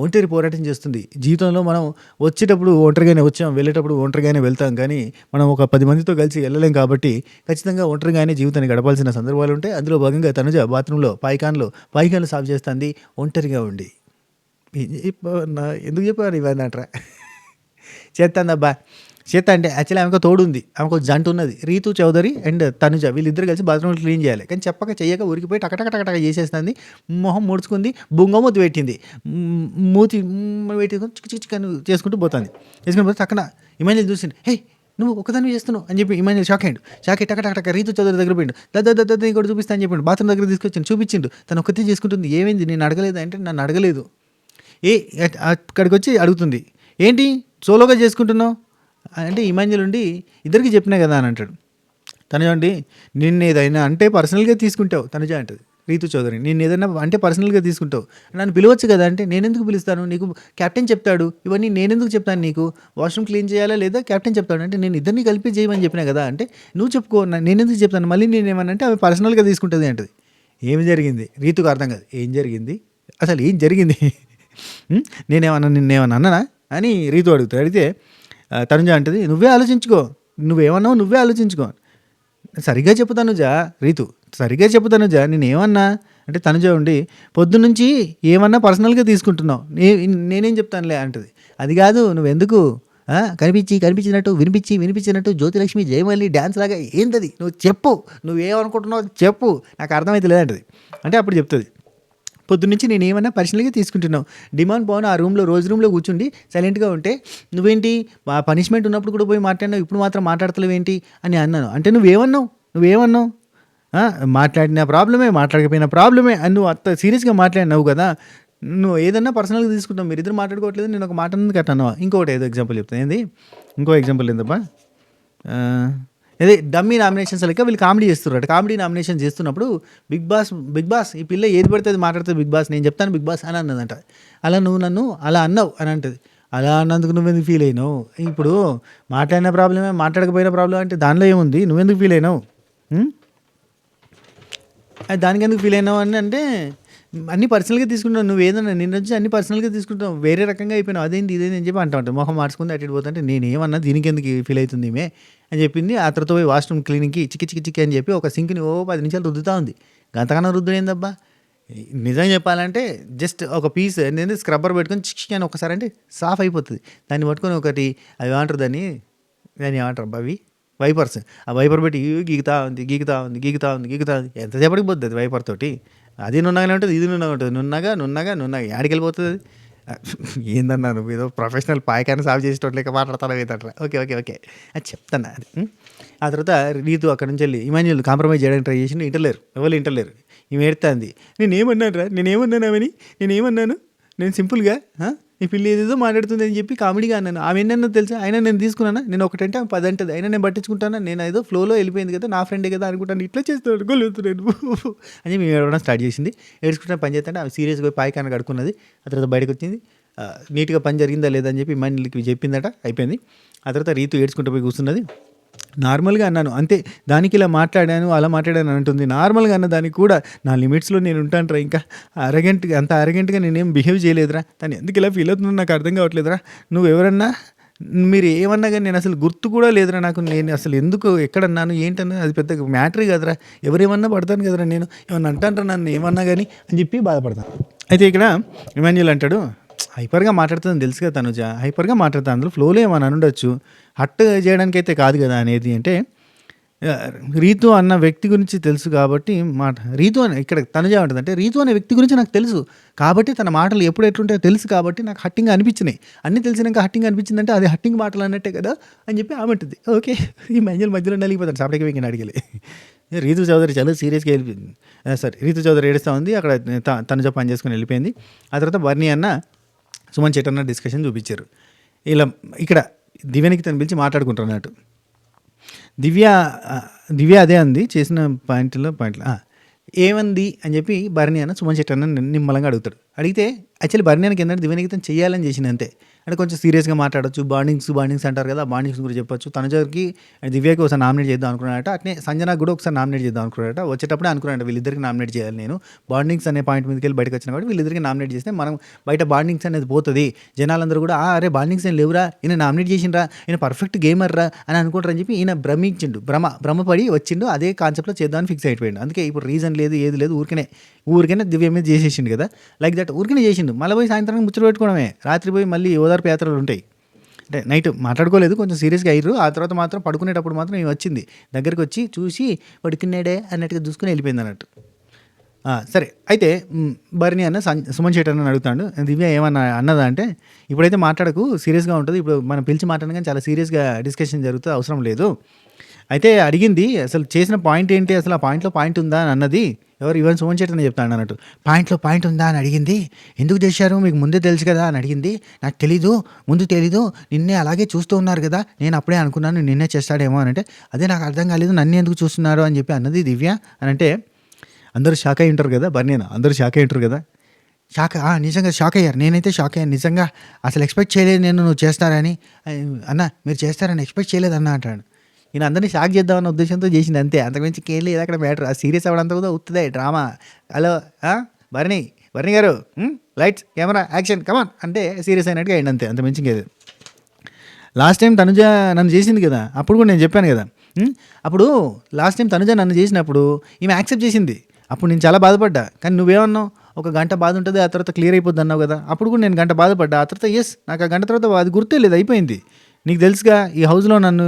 Speaker 1: ఒంటరి పోరాటం చేస్తుంది. జీవితంలో మనం వచ్చేటప్పుడు ఒంటరిగానే వచ్చాం, వెళ్ళేటప్పుడు ఒంటరిగానే వెళ్తాం, కానీ మనం ఒక 10 మందితో కలిసి వెళ్ళలేం కాబట్టి ఖచ్చితంగా ఒంటరిగానే జీవితాన్ని గడపాల్సిన సందర్భాలు ఉంటాయి. అందులో భాగంగా తనుజ బాత్రూంలో పాయికాన్లు సాఫ్ చేస్తుంది ఒంటరిగా ఉండి. ఎందుకు చెప్పారు ఇవన్నీ అంటారా? చేస్తాందబ్బా, అంటే యాక్చువల్లీ ఆమెకు తోడు ఉంది, ఆమెకు జంట ఉన్నది, రీతు చౌదరి అండ్ తనుజ. వీళ్ళిద్దరు కలిసి బాత్రూమ్లో క్లీన్ చేయాలి, కానీ చెయ్యక ఊరికిపోయి టకటక చేసేస్తుంది. మొహం ముడుచుకుంది, బుంగమూతి పెట్టింది, మూతి పెట్టి చిక్కు చేసుకుంటూ పోతుంది. పోతే టక్కన ఇమాన్యుల్ చూసింది, హే నువ్వు ఒకదాన్ని చేస్తున్నావు అని చెప్పి ఇమాన్యుల్ షాక్ టక రీతు చౌదరి దగ్గర పోయిండు. దద్ద కూడా చూపిస్తా అని చెప్పిండు. బాత్రూమ్ దగ్గర తీసుకొచ్చిండు, చూపించిండు. తను ఒక్కతే చేసుకుంటుంది. ఏమైంది, నేను అడగలేదు అంటే నన్ను అడగలేదు. అక్కడికి వచ్చి అడుగుతుంది, ఏంటి సోలోగా చేసుకుంటున్నావు అంటే ఇమాన్యుల్ ఉండి ఇద్దరికి చెప్పినా కదా అని అంటాడు. తనుజ అండి, నిన్నేదైనా అంటే పర్సనల్‌గా తీసుకుంటావు తనుజ అంటది. రీతు చౌదరి నిన్నేదైనా అంటే పర్సనల్‌గా తీసుకుంటావు. నన్ను పిలవచ్చు కదా! అంటే నేనెందుకు పిలుస్తాను? నీకు కెప్టెన్ చెప్తాడు. ఇవన్నీ నేనెందుకు చెప్తాను నీకు? వాష్‌రూమ్ క్లీన్ చేయాలా లేదా కెప్టెన్ చెప్తాడు. అంటే నేను ఇద్దరిని కలిపి చేయమని చెప్పినా కదా! అంటే నువ్వు చెప్పుకో నేనెందుకు చెప్తాను? మళ్ళీ నేనేమన్నా అంటే ఆమె పర్సనల్‌గా తీసుకుంటది అంటది. ఏమి జరిగింది? రీతుకు అర్థం కాదు. ఏం జరిగింది? అసలు ఏం జరిగింది? హ్మ్. నేనేమన్నా నిన్నేమన్నా అన్నానా? అని రీతు అడుగుతది. అడిగితే తనుజ అంటది, "నువ్వే ఆలోచించుకో. నువ్వేమన్నావో నువ్వే ఆలోచించుకో." సరిగ్గా చెప్పు తనుజ. రీతు, సరిగ్గా చెప్పు తనుజ, నేనేమన్నా? అంటే తనుజ ఉండి, పొద్దున్నుంచి ఏమన్నా పర్సనల్‌గా తీసుకుంటున్నావు. నేనేం చెప్తానులే అంటది. అది కాదు నువ్వెందుకు కనిపించినట్టు, వినిపించినట్టు 'జ్యోతిలక్ష్మి జయమల్లి' డాన్స్ లాగా ఏందది? నువ్వు చెప్పు. నువ్వేమనుకుంటున్నావో చెప్పు. నాకు అర్థమైతలేదు అంటది. అంటే అప్పుడు చెప్తది. పొద్దున్నుంచి నేనేమన్నా పర్సనల్‌గా తీసుకుంటున్నావు. డిమాండ్ పవన్ ఆ రూమ్‌లో కూర్చుండి సైలెంట్‌గా ఉంటే, నువ్వేంటి పనిష్మెంట్ ఉన్నప్పుడు కూడా పోయి మాట్లాడినావు, ఇప్పుడు మాత్రం మాట్లాడతలేవేంటి అని అన్నాను. అంటే నువ్వేమన్నావు? ఆ! మాట్లాడిన ప్రాబ్లమే, మాట్లాడకపోయిన ప్రాబ్లమే అని నువ్వు అంత సీరియస్‌గా మాట్లాడినావు కదా! నువ్వు ఏదన్నా పర్సనల్‌గా తీసుకుంటావు. మీరిద్దరు మాట్లాడుకోవట్లేదు. నేను ఒక మాట అన్నందుకు అట్లా అన్నావా? ఇంకొకటి ఏదో ఎగ్జాంపుల్ చెప్తా. ఏంది? ఇంకో ఎగ్జాంపుల్ ఏందబ్బా? ఆహ్, అదే డమ్మీ నామినేషన్స్ లెక్క వీళ్ళు కామెడీ చేస్తుర్రట. కామెడీ నామినేషన్ చేస్తున్నప్పుడు బిగ్ బాస్ ఈ పిల్ల ఏది పడితే అది మాట్లాడుతది బిగ్ బాస్. నేను చెప్తాను బిగ్ బాస్ అని అన్నదంట. అలా నువ్వు నన్ను అలా అన్నావు అని అంటది. అలా అన్నందుకు నువ్వెందుకు ఫీల్ అయినావు? ఇప్పుడు మాట్లాడిన ప్రాబ్లమే, మాట్లాడకపోయిన ప్రాబ్లమ్ అంటే దానిలో ఏముంది? నువ్వెందుకు ఫీల్ అయినావు? హ్మ్. అది దానికెందుకు ఫీల్ అయినావు అని అంటే, అన్నీ పర్సనల్‌గా తీసుకుంటావు. నువ్వేదన్నా నిన్నొచ్చి అన్నీ పర్సనల్‌గా తీసుకుంటావు. వేరే రకంగా అయిపోయినావు. అదేంది ఇదేంది అని చెప్పి అంటా ఉంటావు. మొహం మార్చుకుంది అటు ఇటు పోతుంటే, నేనేమన్నా దీనికెందుకు ఫీల్ అవుతుంది ఈమె అని చెప్పింది. ఆ తర్వాత పోయి వాష్‌రూమ్ క్లీనింగ్‌కి చిక్కి అని చెప్పి ఒక సింక్‌ని 10 నిమిషాలు రుద్దుతా ఉంది. గంతకన్నా రుద్దుడు ఏందబ్బా! నిజం చెప్పాలంటే జస్ట్ ఒక పీస్ ఏంటంటే స్క్రబ్బర్ పెట్టుకొని అని ఒకసారి అంటే సాఫ్ అయిపోతది. దాన్ని పట్టుకొని ఒకటి అవి ఏమంటారు దాన్ని ఏమంటారబ్బా అవి? వైపర్స్. ఆ వైపర్ పెట్టి గీకుతా ఉంది. ఎంతసేపటికి పోద్ది అది వైపర్ తోటి. అది నున్నగానే ఉంటది. ఇది నున్నగా ఉంటది. నున్నగా యాడికెళ్ళిపోతది అది? ఏందన్నా నువ్వు ఏదో ప్రొఫెషనల్ పాయకాన్ని సాల్వ్ చేసేటోడు లెక్క మాట్లాడతానవు ఏంటట్రా. ఓకే. అది చెప్తున్నా అది. ఆ తర్వాత రీతు అక్కడి నుంచి వెళ్ళి ఇమాన్యుల్ కాంప్రమైజ్ చేయడానికి ట్రై చేసిండు. ఎవరు ఇంటలేరు. ఈమె ఏడుతాంది. నేనేమన్నాను? నేను సింపుల్‌గా ఈ పిల్ల ఏదేదో మాట్లాడుతుంది అని చెప్పి కామెడీగా అన్నాను. ఆమె ఎన్నన్నదో తెలుసా? అయినా నేను తీసుకున్నానా? నేను ఒకటంటే ఆమె 10 అంటది. అయినా నేను పట్టించుకుంటానా? నేను ఏదో ఫ్లోలో వెళ్ళిపోయింది కదా! నా ఫ్రెండే కదా అనుకుంటాను. ఇట్లా చేస్తాడు గొల్లుతున్నాను అని చెప్పి ఏడవడం స్టార్ట్ చేసింది. ఏడ్చుకుంటే పని చేస్తుంటే ఆమె సీరియస్‌గా పోయి పాయికాన కడుక్కున్నది. ఆ తర్వాత బయటకొచ్చింది. నీట్‌గా పని జరిగిందా లేదా అని చెప్పి ఇమాన్యుల్‌కి చెప్పిందట. అయిపోయింది. ఆ తర్వాత రీతు ఏడ్చుకుంటూ పోయి కూర్చున్నది. నార్మల్‌గా అన్నాను. అంతే. దానికి ఇలా మాట్లాడాను, అలా మాట్లాడాను అని అంటుంది. నార్మల్‌గా అన్న దానికి కూడా నా లిమిట్స్‌లో నేను ఉంటానురా ఇంకా. అంత అరగెంట్‌గా నేనేం బిహేవ్ చేయలేదురా. తను ఎందుకు ఇలా ఫీల్ అవుతుందో నాకు అర్థం కావట్లేదురా. నువ్వెవరన్నా మీరు ఏమన్నా గాని నేను అసలు గుర్తు కూడా లేదురా నాకు. నేను అసలు ఎందుకు ఎక్కడన్నాను ఏంటన్నా అది పెద్ద మ్యాటరే కాదురా. ఎవరేమన్నా పడతాను కదరా నేను. ఏమన్నా అంటానురా నన్ను ఏమన్నా గాని అని చెప్పి బాధపడతాను. అయితే ఇక్కడ ఇమాన్యుల్ అంటాడు, హైపర్‌గా మాట్లాడుతుందని తెలుసు కదా తనుజ. హైపర్‌గా మాట్లాడుతా అందులో ఫ్లోలో ఏమన్నా అనుండొచ్చు. హర్ట్ చేయడానికైతే కాదు కదా అనేది అంటే రీతు అన్న వ్యక్తి గురించి తెలుసు కాబట్టి రీతు అని ఇక్కడ తనుజ ఉంటుందంటే రీతు అనే వ్యక్తి గురించి నాకు తెలుసు కాబట్టి తన మాటలు ఎప్పుడు ఎట్లుంటాయో తెలుసు కాబట్టి నాకు హట్టింగ్ అనిపించినాయి. అన్నీ తెలిసినాక హట్టింగ్ అనిపించిందంటే అది హట్టింగ్ మాటలు అన్నట్టే కదా అని చెప్పి ఆమె ఉంటుంది. ఓకే, ఈ మధ్యలో నలిగిపోతాడు సాపడికి వెంకిని అడిగలే. రీతు చౌదరి చాలా సీరియస్గా వెళ్ళిపోయింది. రీతు చౌదరి ఏడుస్తూ ఉంది. అక్కడ తనుజ పని చేసుకుని వెళ్ళిపోయింది. ఆ తర్వాత బర్నీ అన్న సుమన్ చెట్టన్న డిస్కషన్ చూపించారు. ఇలా ఇక్కడ దివ్యానికి తను పిలిచి మాట్లాడుకుంటున్నట్టు. దివ్య అదే అంది చేసిన పాయింట్లు. ఏమంది అని చెప్పి భరణి అన్న సుమన్ శెట్టి అన్న నిమ్మలంగా అడుగుతాడు. అడిగితే యాక్చువల్లీ భరణి అన్నకి ఏంటంటే దివ్యనికితం చేయాలని చేసిన అంతే. అంటే కొంచెం సీరియస్గా మాట్లాడచ్చు. బాండింగ్స్ అంటారు కదా, ఆ బాండింగ్స్ గురించి చెప్పొచ్చు. తనుజకి దివ్యకి ఒకసారి నామినేట్ చేద్దాం అనుకున్నాడట. అట్నే సంజనాకు కూడా ఒకసారి నామినేట్ చేద్దాం అనుకున్నాడట. వచ్చేటప్పుడే అనుకున్నాడు వీళ్ళిద్దరికి నామినేట్ చేయాలి నేను. బాండింగ్స్ అనే పాయింట్ మీదకి వెళ్ళి బయటకు వచ్చిన కాబట్టి వీళ్ళిద్దరికి నామినేట్ చేస్తే మనం బయట బాండింగ్స్ అనేది పోతుంది. జనాలందరూ కూడా అరే బాండింగ్స్ ఏం లేవురా, ఈయన నామినేట్ చేసిండ్రా, ఈయన పర్ఫెక్ట్ గేమర్ రా అని అనుకుంటారని చెప్పి ఈయన భ్రమపడి వచ్చిండు. అదే కాన్సెప్ట్లో చేద్దామని ఫిక్స్ అయిపోయిండు. అందుకే ఇప్పుడు రీజన్ లేదు ఏది లేదు, ఊరికనే దివ్య మీద చేసేసిండు కదా, లైక్ దట్ ఊరికనే చేసిండు. మళ్ళీ పోయి సాయంత్రం ముచ్చట పెట్టుకోవడమే. రాత్రి పోయి మళ్ళీ ఓదార్పు యాత్రలు ఉంటాయి. అంటే నైట్ మాట్లాడుకోలేదు, కొంచెం సీరియస్గా అయ్యారు. ఆ తర్వాత మాత్రం పడుకునేటప్పుడు మాత్రం ఈమె వచ్చింది దగ్గరికి వచ్చి చూసి పడుకున్నాడే అన్నట్టుగా చూసుకుని వెళ్ళిపోయింది అన్నట్టు. సరే అయితే భరణి అన్న సుమన్ శెట్టి అన్న అడుగుతాడు, దివ్య ఏమన్నా అన్నదా అంటే, ఇప్పుడైతే మాట్లాడకు, సీరియస్గా ఉంటుంది. ఇప్పుడు మనం పిలిచి మాట్లాడిన కానీ చాలా సీరియస్గా డిస్కషన్ జరుగుతుంది, అవసరం లేదు. అయితే అడిగింది అసలు చేసిన పాయింట్ ఏంటి, అసలు ఆ పాయింట్‌లో పాయింట్ ఉందా అని అన్నది. ఎవరు ఈవెన్ సుమన్ శెట్టి అన్న చెప్తాడు అన్నట్టు. పాయింట్‌లో పాయింట్ ఉందా అని అడిగింది. ఎందుకు చేశారు మీకు ముందే తెలుసు కదా అని అడిగింది. నాకు తెలీదు, ముందు తెలీదు. నిన్నే అలాగే చూస్తూ ఉన్నారు కదా! నేను అప్పుడే అనుకున్నాను నిన్నే చేస్తాడేమో అని అంటే, అదే నాకు అర్థం కాలేదు నన్ను ఎందుకు చూస్తున్నారు అని చెప్పి అన్నది దివ్య. అని అంటే అందరూ షాక్ అయ్యి ఉంటారు కదా! బర్నియా అందరూ షాక్ అయ్యి ఉంటారు కదా! నిజంగా షాక్ అయ్యారు. నేనైతే షాక్ అయ్యాను. నిజంగా అసలు ఎక్స్‌పెక్ట్ చేయలేదు నేను నువ్వు చేస్తారని. అన్న మీరు చేస్తారని ఎక్స్‌పెక్ట్ చేయలేదన్నా అంటాడు. ఈయన అందరిని షాక్ చేద్దామన్న ఉద్దేశంతో చేసింది అంతే. అంతకుమించి ఇంకేం లేదు అక్కడ మ్యాటర్. ఆ సీరియస్ అవ్వడంతా కూడా ఉత్తదే drama. Hello Bharani, Bharani garu lights, camera, action కమాన్ అంటే సీరియస్ అయినట్టుగా అయింది అంతే. అంతకుమించి ఇంకేది. లాస్ట్ టైం తనుజ నన్ను చేసింది కదా! అప్పుడు కూడా నేను చెప్పాను కదా! అప్పుడు లాస్ట్ టైం తనుజ నన్ను చేసినప్పుడు ఈమె యాక్సెప్ట్ చేసింది. అప్పుడు నేను చాలా బాధపడ్డా. కానీ నువ్వేమన్నావు? ఒక గంట బాధ ఉంటుంది, ఆ తర్వాత క్లియర్ అయిపోద్ది అన్నావు కదా! అప్పుడు కూడా నేను గంట బాధపడ్డా. ఆ తర్వాత నాకు ఆ గంట తర్వాత అది గుర్తే లేదు, అయిపోయింది. నీకు తెలుసుగా ఈ హౌస్‌లో నన్ను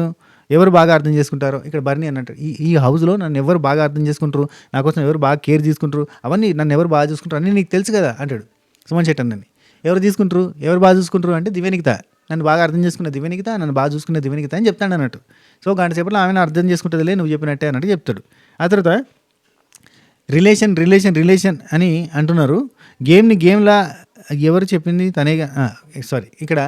Speaker 1: ఎవరు బాగా అర్థం చేసుకుంటారో. ఇక్కడ బర్నీ అన్నట్టు ఈ హౌస్‌లో నన్ను ఎవరు బాగా అర్థం చేసుకుంటారు, నా కోసం ఎవరు బాగా కేర్ తీసుకుంటారు, అవన్నీ నన్ను ఎవరు బాగా చూసుకుంటారు అన్నీ నీకు తెలుసు కదా అంటాడు సుమన్ శెట్టి అన్నని. ఎవరు తీసుకుంటారు, ఎవరు బాగా చూసుకుంటారు అంటే దివ్యనికిత. నన్ను బాగా అర్థం చేసుకున్న దివ్యనికిత, నన్ను బాగా చూసుకున్న దివ్యనికిత అని చెప్తాడు అన్నట్టు. సో గంట సేపట్లో ఆమెను అర్థం చేసుకుంటుందిలే నువ్వు చెప్పినట్టే అన్నట్టు చెప్తాడు. ఆ తర్వాత రిలేషన్ అని అంటున్నారు. గేమ్ని గేమ్లా ఎవరు చెప్పింది తనేగా. సారీ, ఇక్కడ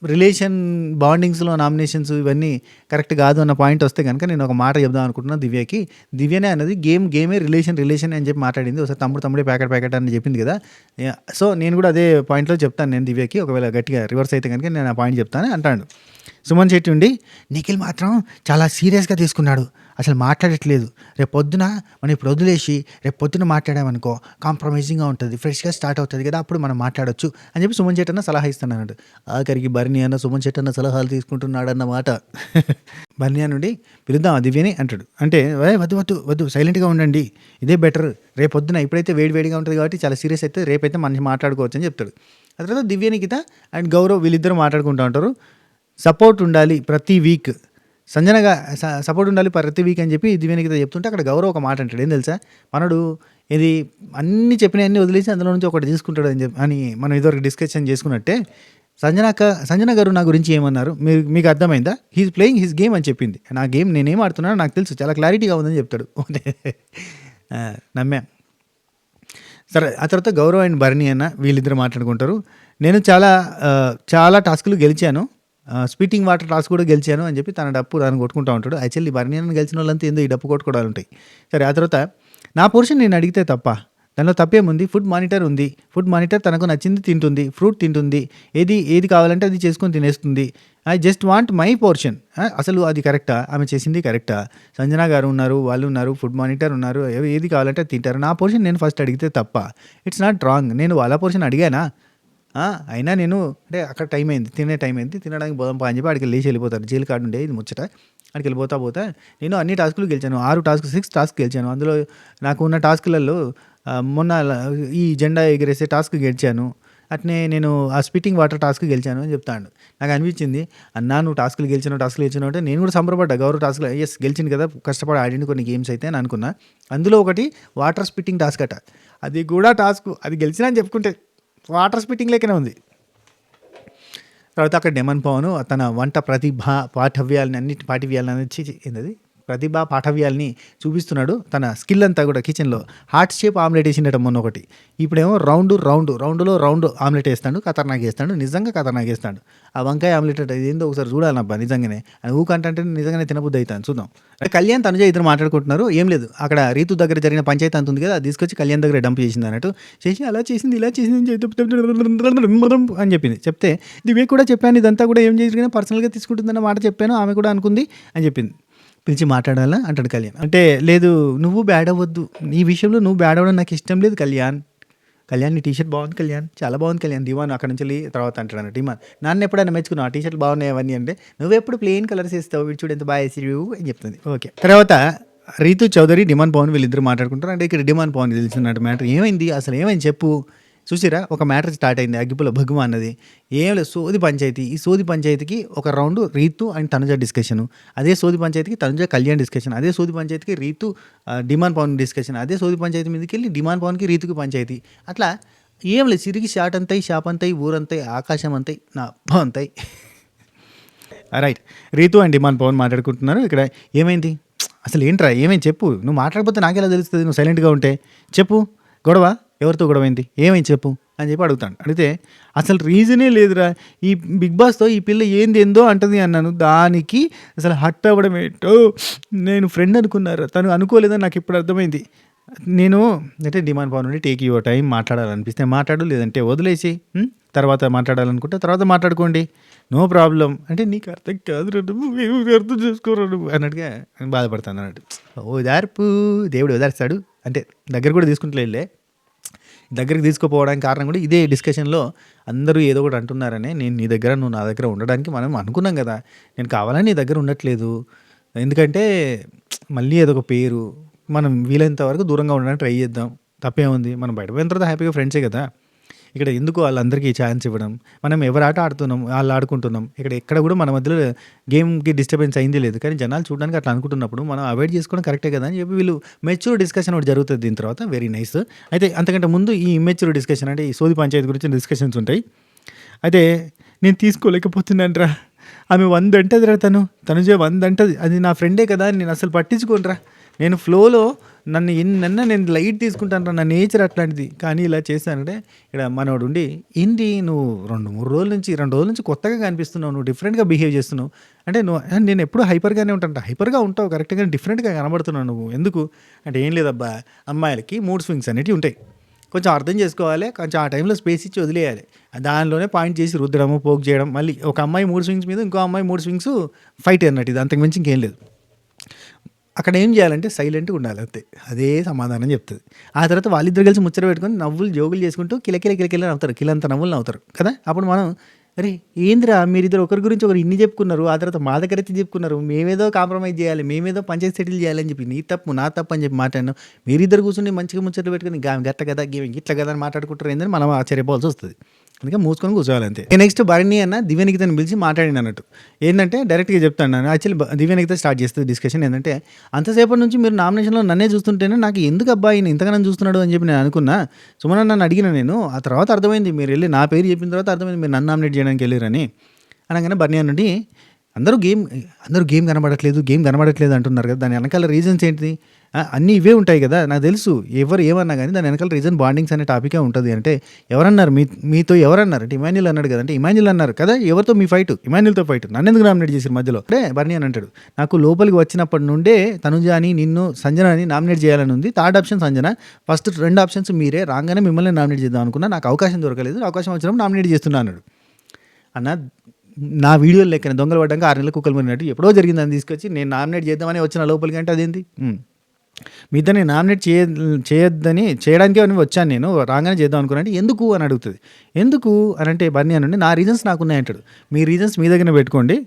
Speaker 1: రిలేషన్ బాండింగ్స్లో నామినేషన్స్ ఇవన్నీ కరెక్ట్ కాదు అన్న పాయింట్ వస్తే కనుక నేను ఒక మాట చెప్దాం అనుకుంటున్నాను దివ్యకి. దివ్యనే అన్నది గేమే రిలేషన్ అని చెప్పి మాట్లాడింది. ఒకసారి తమ్ముడే ప్యాకెట్ అని చెప్పింది కదా. సో నేను కూడా అదే పాయింట్లో చెప్తాను నేను దివ్యకి. ఒకవేళ గట్టిగా రివర్స్ అయితే కనుక నేను ఆ పాయింట్ చెప్తాను అంటాడు. సుమన్ శెట్టి ఉండి నిఖిల్ మాత్రం చాలా సీరియస్గా తీసుకున్నాడు, అసలు మాట్లాడట్లేదు. రేపు పొద్దున మనం ఇప్పుడు వదిలేసి రేపు పొద్దున మాట్లాడామనుకో కాంప్రమైజింగ్గా ఉంటుంది, ఫ్రెష్గా స్టార్ట్ అవుతుంది కదా, అప్పుడు మనం మాట్లాడొచ్చు అని చెప్పి సుమన్ శెట్టి అన్న సలహా ఇస్తున్నాడు. ఆఖరికి బర్నీ అన్న సుమన్ శెట్టి అన్న సలహాలు తీసుకుంటున్నాడు అన్నమాట. బర్నీ నుండి పిలుద్దాం దివ్యని అంటాడు. అంటే వద్దు సైలెంట్గా ఉండండి, ఇదే బెటర్. రేపు పొద్దున ఇప్పుడైతే వేడిగా ఉంటుంది కాబట్టి చాలా సీరియస్ అయితే రేపైతే మనం మాట్లాడుకోవచ్చు అని చెప్తాడు. ఆ తర్వాత దివ్యనికిత అండ్ గౌరవ్ వీళ్ళిద్దరూ మాట్లాడుకుంటూ ఉంటారు. సపోర్ట్ ఉండాలి ప్రతి వీక్, సంజనగా సపోర్ట్ ఉండాలి ప్రతి వీక్ అని చెప్పి దివ్యనికిత చెప్తుంటే అక్కడ గౌరవ్ ఒక మాట అంటాడు. ఏం తెలుసా, మనడు ఇది అన్నీ చెప్పినవన్నీ వదిలేసి అందులో నుంచి ఒకటి తీసుకుంటాడు అని మనం ఇదివరకు డిస్కషన్ చేసుకున్నట్టే సంజన గారు నా గురించి ఏమన్నారు మీకు అర్థమైందా, హీస్ ప్లేయింగ్ హిస్ గేమ్ అని చెప్పింది. నా గేమ్ నేనేం ఆడుతున్నానో నాకు తెలుసు, చాలా క్లారిటీగా ఉందని చెప్తాడు. నమ్మా. సరే, ఆ తర్వాత గౌరవ్ అండ్ భరణి అన్న వీళ్ళిద్దరు మాట్లాడుకుంటారు. నేను చాలా టాస్కులు గెలిచాను, స్పీటింగ్ వాటర్ టాస్క్ కూడా గెలిచాను అని చెప్పి తన డప్పు దాన్ని కొట్టుకుంటూ ఉంటాడు. యాక్చువల్లీ బర్నియాన్ని గెలిచిన వాళ్ళంతా ఏందో ఈ డప్పు కొట్టుకోవడాలు ఉంటాయి. సరే, ఆ తర్వాత నా పోర్షన్ నేను అడిగితే తప్ప, దానిలో తప్పేముంది, ఫుడ్ మానిటర్ ఉంది, ఫుడ్ మానిటర్ తనకు నచ్చింది తింటుంది, ఫ్రూట్ తింటుంది, ఏది కావాలంటే అది చేసుకొని తినేస్తుంది. I just want my portion. అసలు అది కరెక్టా, ఆమె చేసింది కరెక్టా? సంజన గారు ఉన్నారు, వాళ్ళు ఉన్నారు, ఫుడ్ మానిటర్ ఉన్నారు, ఏది కావాలంటే తింటారు. నా పోర్షన్ నేను ఫస్ట్ అడిగితే తప్ప, ఇట్స్ నాట్ రాంగ్. నేను వాళ్ళ పోర్షన్ అడిగానా? అయినా నేను అంటే అక్కడ టైం అయింది, తినడానికి పోదాంపా అని చెప్పి అక్కడికి లేచి వెళ్ళిపోతాను. జైలు కార్డు ఉండే ఇది ముచ్చట. అక్కడికి వెళ్ళిపోతా నేను అన్ని టాస్కులు గెలిచాను, 6 టాస్క్ గెలిచాను. అందులో నాకు ఉన్న టాస్కులలో మొన్న ఈ జెండా ఎగిరేసే టాస్క్ గెలిచాను, అట్నే నేను ఆ స్పిట్టింగ్ వాటర్ టాస్క్ గెలిచాను అని చెప్తాను. నాకు అనిపించింది, అన్నా నువ్వు టాస్కులు గెలిచాను అంటే నేను కూడా సంబరపడ్డా. గౌరవ టాస్కులు గెలిచింది కదా, కష్టపడి ఆడింది కొన్ని గేమ్స్ అయితే అని అనుకున్నా. అందులో ఒకటి వాటర్ స్పిట్టింగ్ టాస్క్ అట. అది కూడా టాస్క్, అది గెలిచినా అని చెప్పుకుంటే వాటర్ స్పిట్టింగ్ లెక్కనే ఉంది. తర్వాత అక్కడ డెమన్ పవన్ తన వంట పాఠవ్యాలని చూపిస్తున్నాడు. తన స్కిల్ అంతా కూడా కిచెన్లో హార్ట్ షేప్ ఆమ్లెట్ వేసిండట మొన్న ఒకటి. ఇప్పుడేమో రౌండ్లో రౌండ్ ఆమ్లెట్ వేస్తాడు, ఖతర్నాక్ వేస్తాడు, నిజంగా ఖతర్నాక్ వేస్తాడు. ఆ వంకాయ ఆమ్లెట్ అంటే ఏందో ఒకసారి చూడాలన్నబ్బా నిజంగానే. అని ఊకంటే నిజంగానే తినబుద్ధి అవుతాను. చూద్దాం. కళ్యాణ్ తనుజ ఇద్దరు మాట్లాడుకుంటున్నారు. ఏం లేదు, అక్కడ రీతు దగ్గర జరిగిన పంచాయతీ అంత ఉంది కదా, అది తీసుకొచ్చి కళ్యాణ్ దగ్గర డంప్ చేసింది అన్నట్టు. చేసి అలా చేసింది ఇలా చేసింది అని చెప్తే దివ్య కూడా చెప్పాను, ఇదంతా కూడా ఏం చేసినా పర్సనల్గా తీసుకుంటుందన్న మాట చెప్పాను, ఆమె కూడా అనుకుంది అని చెప్పింది. పిలిచి మాట్లాడాలా అంటాడు కళ్యాణ్. అంటే లేదు, నువ్వు బ్యాడ్ అవ్వద్దు, ఈ విషయంలో నువ్వు బ్యాడ్ అవ్వడం నాకు ఇష్టం లేదు కళ్యాణ్. నీ టీషర్ట్ బాగుంది కళ్యాణ్, చాలా బాగుంది కళ్యాణ్. డిమాన్ అక్కడ నుంచి వెళ్ళి తర్వాత అంటాడు అన్న డిమాన్, నాన్న ఎప్పుడైనా మెచ్చుకున్నావు ఆ టీషర్ట్ బాగున్నాయి అవన్నీ అంటే, నువ్వు ఎప్పుడు ప్లెయిన్ కలర్స్ వేస్తావు, వీడు చూడు ఎంత బాగా వేసివు అని చెప్తుంది. ఓకే, తర్వాత రీతు చౌదరి డిమాన్ పవన్ వీళ్ళిద్దరు మాట్లాడుకుంటారు. అంటే ఇక్కడ డిమాన్ పవన్ తెలిసినట్టు మ్యాటర్ ఏమైంది, అసలు ఏమైంది చెప్పు. చూసిరా, ఒక మ్యాటర్ స్టార్ట్ అయింది అగ్గిపుల్ల భగ్గుమ అన్నది. ఏం లేదు, సోది పంచాయతీ. ఈ సోది పంచాయతీకి ఒక round Reethu and Tanuja discussion, అదే సోది పంచాయతీకి తనుజ కళ్యాణ్ డిస్కషన్, అదే సోది పంచాయతీకి రీతు డిమాన్ పవన్ డిస్కషన్, అదే సోది పంచాయతీ మీదకి వెళ్ళి డిమాన్ పవన్కి రీతుకి పంచాయతీ. అట్లా ఏం లేదు, సిరిగి షాట్ అంతాయి, షాప్ అంతాయి, ఊరంతాయి, ఆకాశం అంతాయి, నా అబ్బా అంతాయి. Right. Rithu and demon Pavan మాట్లాడుకుంటున్నారు. ఇక్కడ ఏమైంది? అసలు ఏంట్రా ఏమైంది చెప్పు. నువ్వు మాట్లాడకపోతే నాకెలా తెలుస్తుంది నువ్వు సైలెంట్గా ఉంటే? చెప్పు. గొడవ? ఎవరితో గొడవైంది? ఏమైంది చెప్పు అని చెప్పి అడుగుతాను. అడిగితే అసలు రీజనే లేదురా, ఈ బిగ్ బాస్తో ఈ పిల్ల ఏంది ఏందో అంటది అన్నాను. దానికి అసలు హట్ అవ్వడం ఏంటో, నేను ఫ్రెండ్ అనుకున్నారా, తను అనుకోలేదని నాకు ఇప్పుడు అర్థమైంది. నేను అంటే డిమాండ్ పవర్ నుండి టేక్ యువర్ టైం, మాట్లాడాలనిపిస్తే మాట్లాడు, లేదంటే వదిలేసి తర్వాత మాట్లాడాలనుకుంటే తర్వాత మాట్లాడుకోండి, నో ప్రాబ్లం. అంటే నీకు అర్థం కాదు నువ్వు అర్థం చేసుకోరు నువ్వు అన్నట్టుగా బాధపడతాను అన్నట్టు. ఓదార్పు దేవుడు ఓదార్స్తాడు అంటే దగ్గర కూడా తీసుకుంటలే. దగ్గరికి తీసుకుపోవడానికి కారణం కూడా ఇదే డిస్కషన్లో అందరూ ఏదో ఒకటి అంటున్నారనే నేను నీ దగ్గర నువ్వు నా దగ్గర ఉండడానికి మనం అనుకున్నాం కదా. నేను కావాలని నీ దగ్గర ఉండట్లేదు, ఎందుకంటే మళ్ళీ ఏదో ఒక పేరు, మనం వీలైనంత వరకు దూరంగా ఉండడానికి ట్రై చేద్దాం, తప్పే ఉంది. మనం బయట పోయిన తర్వాత హ్యాపీగా ఫ్రెండ్సే కదా. ఇక్కడ ఎందుకు వాళ్ళందరికీ ఛాన్స్ ఇవ్వడం, మనం ఎవరు ఆట ఆడుతున్నాం వాళ్ళు ఆడుకుంటున్నాం, ఎక్కడ కూడా మన మధ్యలో గేమ్కి డిస్టర్బెన్స్ అయింది లేదు. కానీ జనాలు చూడడానికి అట్లా అనుకుంటున్నప్పుడు మనం అవాయిడ్ చేసుకోవడం కరెక్టే కదా అని చెప్పి వీళ్ళు మెచ్యూర్ డిస్కషన్ ఒకటి జరుగుతుంది. దీని తర్వాత వెరీ నైస్. అయితే అంతకంటే ముందు ఈ ఇమ్మెచ్యూర్ డిస్కషన్ అంటే ఈ సోది పంచాయతీ గురించి డిస్కషన్స్ ఉంటాయి. అయితే నేను తీసుకోలేకపోతున్నాను రా, ఆమె 100 అంటదిరా, తనుజ 100 అంటది, అది నా ఫ్రెండే కదా అని నేను అసలు పట్టించుకోనరా. నేను ఫ్లోలో నన్ను ఎన్నన్నా నేను లైట్ తీసుకుంటాను రా, నా నేచర్ అట్లాంటిది. కానీ ఇలా చేశానంటే ఇక్కడ మనోడు ఉండి ఏంటి నువ్వు 2 రోజుల నుంచి కొత్తగా కనిపిస్తున్నావు, నువ్వు డిఫరెంట్గా బిహేవ్ చేస్తున్నావు అంటే నేను ఎప్పుడూ హైపర్గానే ఉంటాను. హైపర్గా ఉంటావు కరెక్ట్గా, డిఫరెంట్గా కనబడుతున్నావు నువ్వు ఎందుకు అంటే ఏం లేదబ్బా, అమ్మాయిలకి మూడ్ స్వింగ్స్ అనేవి ఉంటాయి, కొంచెం అర్థం చేసుకోవాలి, కొంచెం ఆ టైంలో స్పేస్ ఇచ్చి వదిలేయాలి. దానిలోనే పాయింట్ చేసి రుద్దడము పోక్ చేయడం, మళ్ళీ ఒక అమ్మాయి మూడ్ స్వింగ్స్ మీద ఇంకో అమ్మాయి మూడ్ స్వింగ్స్ ఫైట్ అన్నట్టు, ఇది అంతకు మించి ఇంకేం లేదు. అక్కడ ఏం చేయాలంటే సైలెంట్గా ఉండాలి అంతే, అదే సమాధానం చెప్తుంది. ఆ తర్వాత వాళ్ళిద్దరు కలిసి ముచ్చట పెట్టుకొని నవ్వులు జోగులు చేసుకుంటూ కిలకిల నవ్వుతారు, కిలంత నవ్వులు నవ్వుతారు కదా. అప్పుడు మనం అరే ఏంద్రా మీరిద్దరు ఒకరి గురించి ఒకరు ఇన్ని చెప్పుకున్నారు, ఆ తర్వాత మా దగ్గర అయితే చెప్పుకున్నారు, మేమేదో కాంప్రమైజ్ చేయాలి, మేమేదో పంచాయతీ సెటిల్ చేయాలని చెప్పి నీ తప్పు నా తప్పు అని చెప్పి మాట్లాడినాం. మీరిద్దరు కూర్చొని మంచిగా ముచ్చట్లు పెట్టుకుని గట్ట కదా ఇట్లా కదా అని మాట్లాడుకుంటారు ఏందని మనం ఆశ్చర్యపోవాల్సి వస్తుంది. అందుకే మూసుకొని కూర్చోవాలి అంతే. నెక్స్ట్ భరణి అన్న దివ్యనికితని పిలిచి మాట్లాడిన అన్నట్టు ఏంటంటే డైరెక్ట్గా చెప్తాను. నేను యాక్చువల్లీ దివ్యనికిత స్టార్ట్ చేస్తుంది డిస్కషన్. ఏంటంటే అంతసేపటి నుంచి మీరు నామినేషన్లో నన్నే చూస్తుంటేనే నాకు ఎందుకు అబ్బాయి ఇంతగానో చూస్తున్నాడు అని చెప్పి నేను అనుకున్నా. సుమన్ నన్ను అడిగిన నేను, ఆ తర్వాత అర్థమైంది మీరు వెళ్ళి నా పేరు చెప్పిన తర్వాత అర్థమైంది మీరు నన్ను నామినేట్ చేయడానికి వెళ్ళారని. అనగానే భరణి నుండి అందరూ గేమ్ కనబడట్లేదు అంటున్నారు కదా, దాని వెనకాల రీజన్స్ ఏంటి, అన్నీ ఇవే ఉంటాయి కదా. నాకు తెలుసు ఎవరు ఏమన్నా కానీ దాని వెనకాల రీజన్ బాండింగ్స్ అనే టాపికే ఉంటుంది. అంటే ఎవరన్నారు మీతో ఎవరన్నారు అంటే ఇమాన్యుల్ అన్నాడు కదా, అంటే ఇమాన్యుల్ అన్నారు కదా, ఎవరితో మీ ఫైట్, ఇమాన్యుల్తో ఫైట్, నన్ను ఎందుకు నామినేట్ చేశారు మధ్యలో అంటే బర్నీ అని అంటాడు. నాకు లోపలికి వచ్చినప్పటి నుండే తనుజాని నిన్ను సంజనాని నామినేట్ చేయాలని ఉంది, third option Sanjana, first 2 options మీరే, రాగానే మిమ్మల్ని నామినేట్ చేద్దాం అనుకున్నా, నాకు అవకాశం దొరకలేదు, అవకాశం వచ్చినప్పుడు నామినేట్ చేస్తున్నా అన్నాడు. అన్న నా వీడియోలు లెక్కన దొంగలు పడ్డాక 6 నెలల కుక్కలు మరినట్టు ఎప్పుడో జరిగిందని తీసుకొచ్చి నేను నామినేట్ చేద్దామని వచ్చిన లోపలికి అంటే అదేంటి, మీ ఇద్దరిని నామినేట్ చేయడానికే అని వచ్చాను, నేను రాగానే చేద్దాం అనుకున్నా అంటే ఎందుకు అని అడుగుతుంది. ఎందుకు అని అంటే బర్నీ అని నా రీజన్స్ నాకున్నాయంటాడు. మీ రీజన్స్ మీ దగ్గర పెట్టుకోండి,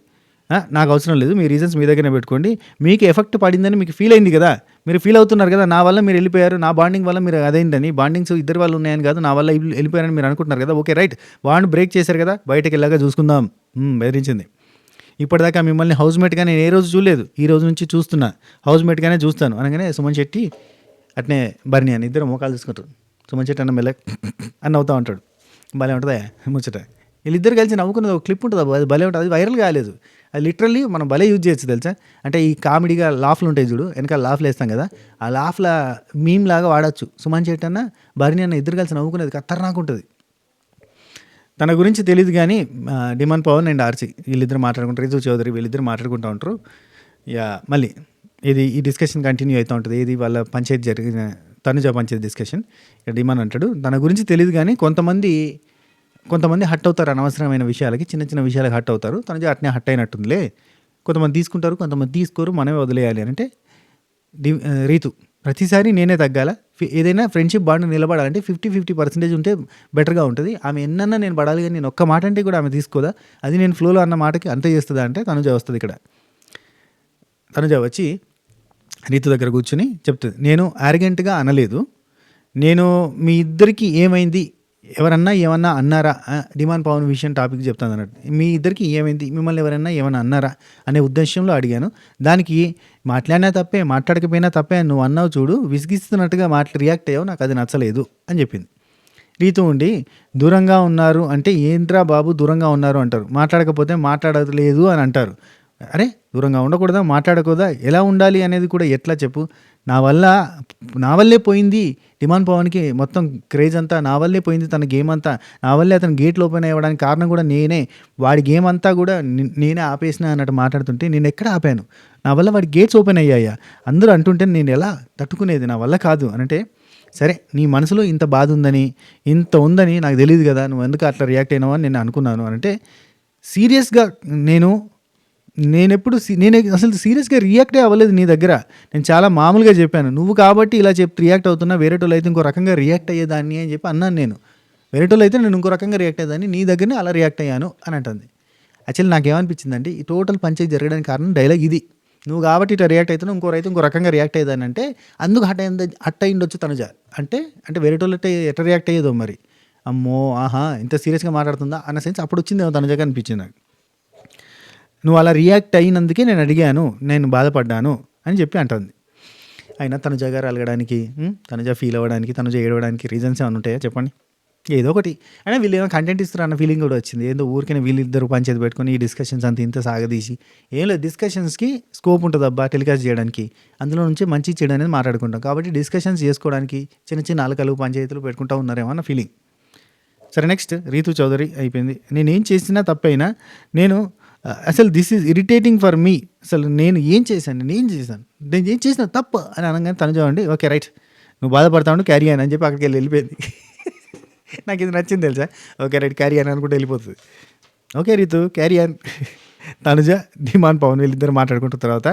Speaker 1: నాకు అవసరం లేదు, మీ రీజన్స్ మీ దగ్గర పెట్టుకోండి. మీకు ఎఫెక్ట్ పడిందని మీకు ఫీల్ అయింది కదా, మీరు ఫీల్ అవుతున్నారు కదా, నా వల్ల మీరు వెళ్ళిపోయారు, నా బాండింగ్ వల్ల మీరు అదేంటని, బాండింగ్స్ ఇద్దరు వాళ్ళు ఉన్నాయని కాదు, నా వల్ల వెళ్ళిపోయారని మీరు అనుకుంటున్నారు కదా. ఓకే రైట్, బాండ్ బ్రేక్ చేశారు కదా, బయటకు వెళ్ళాక చూసుకుందాం. బెదిరించింది. ఇప్పటిదాకా మిమ్మల్ని హౌస్మేట్గా నేను ఏ రోజు చూడలేదు, ఈ రోజు నుంచి చూస్తున్నా, హౌస్మేట్గానే చూస్తాను అనగానే సుమన్ శెట్టి అట్నే బర్నీ అని ఇద్దరు మోకాలు తీసుకుంటారు. సుమన్ శెట్టి అన్న మెల్ల అని నవ్వుతూ ఉంటాడు. భలే ఉంటుందా ముచ్చట, వీళ్ళిద్దరు కలిసి నవ్వుకున్నది ఒక క్లిప్ ఉంటుంది, అది భలే ఉంటుంది, అది వైరల్ కాలేదు, అది లిటరల్లీ మనం భలే యూజ్ చేయొచ్చు తెలుసా. అంటే ఈ కామెడీగా లాఫ్లు ఉంటాయి చూడు, వెనకాల లాఫ్లు వేస్తాం కదా, ఆ లాఫ్ల మీమ్ లాగా వాడచ్చు. సుమన్ శెట్టి అన్న బర్నీ అన్న ఇద్దరు కలిసి నవ్వుకునేది ఖతర్నాక్ ఉంటుంది. తన గురించి తెలియదు కానీ డిమాండ్ పవన్ అండ్ ఆర్సీ వీళ్ళిద్దరు మాట్లాడుకుంటారు, రిజు చౌదరి వీళ్ళిద్దరు మాట్లాడుకుంటూ ఉంటారు. మళ్ళీ ఈ డిస్కషన్ కంటిన్యూ అవుతూ ఉంటుంది. ఇది వాళ్ళ పంచాయతీ జరిగిన తనుజ పంచాయతీ డిస్కషన్. డిమాండ్ అంటాడు తన గురించి తెలియదు కానీ కొంతమంది హట్ అవుతారు అనవసరమైన విషయాలకి, చిన్న చిన్న విషయాలకు హట్ అవుతారు, తనుజ అట్నే హట్ అయినట్టుందిలే, కొంతమంది తీసుకుంటారు కొంతమంది తీసుకోరు, మనమే వదిలేయాలి అని అంటే రీతు ప్రతిసారి నేనే తగ్గాల, ఏదైనా ఫ్రెండ్షిప్ బాండ్ నిలబడాలంటే 50-50% ఉంటే బెటర్గా ఉంటుంది. ఆమె ఎన్నన్నా నేను పడాలి కానీ నేను ఒక్క మాట అంటే కూడా ఆమె తీసుకోదా, అది నేను ఫ్లోలో అన్న మాటకి అంతే చేస్తుందా అంటే తనుజ వస్తుంది. ఇక్కడ తనుజ వచ్చి రీతు దగ్గర కూర్చుని చెప్తుంది, నేను యారగెంట్గా అనలేదు, నేను మీ ఇద్దరికి ఏమైంది, ఎవరన్నా ఏమన్నా అన్నారా, డిమాండ్ పవన్ విషయం టాపిక్ చెప్తాను అన్నట్టు, మీ ఇద్దరికి ఏమైంది, మిమ్మల్ని ఎవరన్నా ఏమన్నా అన్నారా అనే ఉద్దేశంలో అడిగాను, దానికి మాట్లాడినా తప్పే మాట్లాడకపోయినా తప్పే నువ్వు అన్నావు చూడు, విసిగిస్తున్నట్టుగా రియాక్ట్ అయ్యావు, నాకు అది నచ్చలేదు అని చెప్పింది. రీతు ఉండి దూరంగా ఉన్నారు అంటే ఏంట్రా బాబు దూరంగా ఉన్నారు అంటారు. మాట్లాడకపోతే మాట్లాడలేదు అని అంటారు. అరే దూరంగా ఉండకూడదా, మాట్లాడకూడదా, ఎలా ఉండాలి అనేది కూడా ఎట్లా చెప్పు. నా వల్ల నా వల్లే పోయింది డిమాండ్ పవన్కి మొత్తం క్రేజ్ అంతా, నా వల్లే పోయింది తన గేమ్ అంతా, నా వల్లే అతను గేట్లు ఓపెన్ అవ్వడానికి కారణం కూడా నేనే, వాడి గేమ్ అంతా కూడా నేనే ఆపేసిన అన్నట్టు మాట్లాడుతుంటే నేను ఎక్కడ ఆపాను, నా వల్ల వాడి గేట్స్ ఓపెన్ అయ్యాయా, అందరూ అంటుంటే నేను ఎలా తట్టుకునేది, నా వల్ల కాదు అనంటే, సరే నీ మనసులో ఇంత బాధ ఉందని ఇంత ఉందని నాకు తెలియదు కదా, నువ్వు ఎందుకు అట్లా రియాక్ట్ అయినావు అని నేను అనుకున్నాను అంటే, సీరియస్గా నేనెప్పుడు నేను అసలు సీరియస్గా రియాక్టే అవ్వలేదు నీ దగ్గర. నేను చాలా మామూలుగా చెప్పాను, నువ్వు కాబట్టి ఇలా రియాక్ట్ అవుతున్నా, వేరేటోళ్ళు అయితే ఇంకో రకంగా రియాక్ట్ అయ్యేదాన్ని అని చెప్పి అన్నాను నేను. వేరేటోళ్ళు అయితే నేను ఇంకో రకంగా రియాక్ట్ అయ్యేదాన్ని, నీ దగ్గరనే అలా రియాక్ట్ అయ్యాను అని అంటుంది. యాక్చువల్లీ నాకేమనిపించిందంటే ఈ టోటల్ పంచాయతీ జరగడానికి కారణం డైలాగ్ ఇది. నువ్వు కాబట్టి ఇట్లా రియాక్ట్ అవుతున్నావు, ఇంకోరైతే ఇంకో రకంగా రియాక్ట్ అయ్యేదాన్ని అంటే అందుకు హట్ అయ్యిండొచ్చు తనుజ. అంటే వేరేటోళ్ళు అంటే ఎట్లా రియాక్ట్ అయ్యేదో మరి, అమ్మో ఆహా ఇంత సీరియస్గా మాట్లాడుతుందా అన్న సెన్స్ అప్పుడు వచ్చిందేమో తనుజగా అనిపించింది నాకు. నువ్వు అలా రియాక్ట్ అయినందుకే నేను అడిగాను, నేను బాధపడ్డాను అని చెప్పి అంటుంది. అయినా తనుజ గారు అలగడానికి, తనుజ ఫీల్ అవ్వడానికి, తనుజ ఏడవడానికి రీజన్స్ ఏమైనా ఉంటాయా చెప్పండి, ఏదో ఒకటి. అయినా వీళ్ళు ఏమైనా కంటెంట్ ఇస్తారు అన్న ఫీలింగ్ కూడా వచ్చింది. ఏదో ఊరికైనా వీళ్ళిద్దరు పంచాయతీ పెట్టుకొని ఈ డిస్కషన్స్ అంత ఇంత సాగదీసి ఏం లేదు, డిస్కషన్స్కి స్కోప్ ఉంటుంది అబ్బా టెలికాస్ట్ చేయడానికి, అందులో నుంచి మంచి చెడు అనేది మాట్లాడుకుంటాం కాబట్టి డిస్కషన్స్ చేసుకోవడానికి చిన్న చిన్న అలకలు పంచాయతీలు పెట్టుకుంటూ ఉన్నారేమో అన్న ఫీలింగ్. సరే నెక్స్ట్ రీతు చౌదరి అయిపోయింది. నేనేం చేసినా తప్పైనా నేను అసలు this is irritating for me, అసలు నేను ఏం చేశాను నేను ఏం చేసిన తప్పు అని అనగానే తను చూడండి ఓకే రైట్ నువ్వు బాధపడతావు క్యారీ అని చెప్పి అక్కడికి వెళ్ళిపోయింది. నాకు ఇది నచ్చింది తెలుసా, ఓకే రైట్ క్యారీ అని అనుకుంటే వెళ్ళిపోతుంది. Okay Reethu carry on. Tanuja Demon Pavan వీళ్ళిద్దరు మాట్లాడుకుంటున్న తర్వాత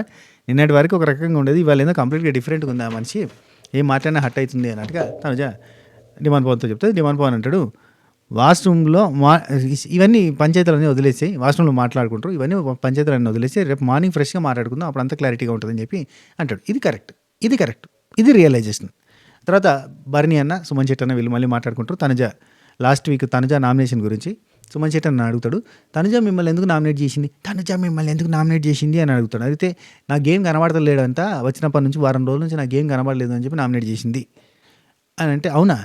Speaker 1: నిన్నటి వరకు ఒక రకంగా ఉండేది, ఇవాళ ఏదో కంప్లీట్గా డిఫరెంట్గా ఉంది ఆ మనిషి, ఏం మాట్లాడినా హట్ అవుతుంది అన్నట్టుగా తనుజ డిమాండ్ పవన్తో చెప్తుంది. డిమాండ్ పవన్ అంటాడు వాష్రూమ్లో ఇవన్నీ పంచాయతీలన్నీ వదిలేసి వాష్రూమ్లో మాట్లాడుకుంటారు, ఇవన్నీ పంచాయతీలన్నీ వదిలేసి రేపు మార్నింగ్ ఫ్రెష్గా మాట్లాడుకుందాం అప్పుడు అంతా క్లారిటీగా ఉంటుందని చెప్పి అంటాడు. ఇది కరెక్ట్, ఇది రియలైజేషన్. తర్వాత భరణి అన్న సుమన్ శెట్టి అన్న వీళ్ళు మళ్ళీ మాట్లాడుకుంటారు. Tanuja last week Tanuja nomination గురించి సుమన్ శెట్టి అన్న అడుగుతాడు, తనుజ మిమ్మల్ని ఎందుకు నామినేట్ చేసింది అని అడుగుతాడు. అయితే నా గేమ్ కనబడతలేడంతా, వచ్చినప్పటి నుంచి వారం రోజుల నుంచి నా గేమ్ కనబడలేదు అని చెప్పి నామినేట్ చేసింది అని అంటే, అవునా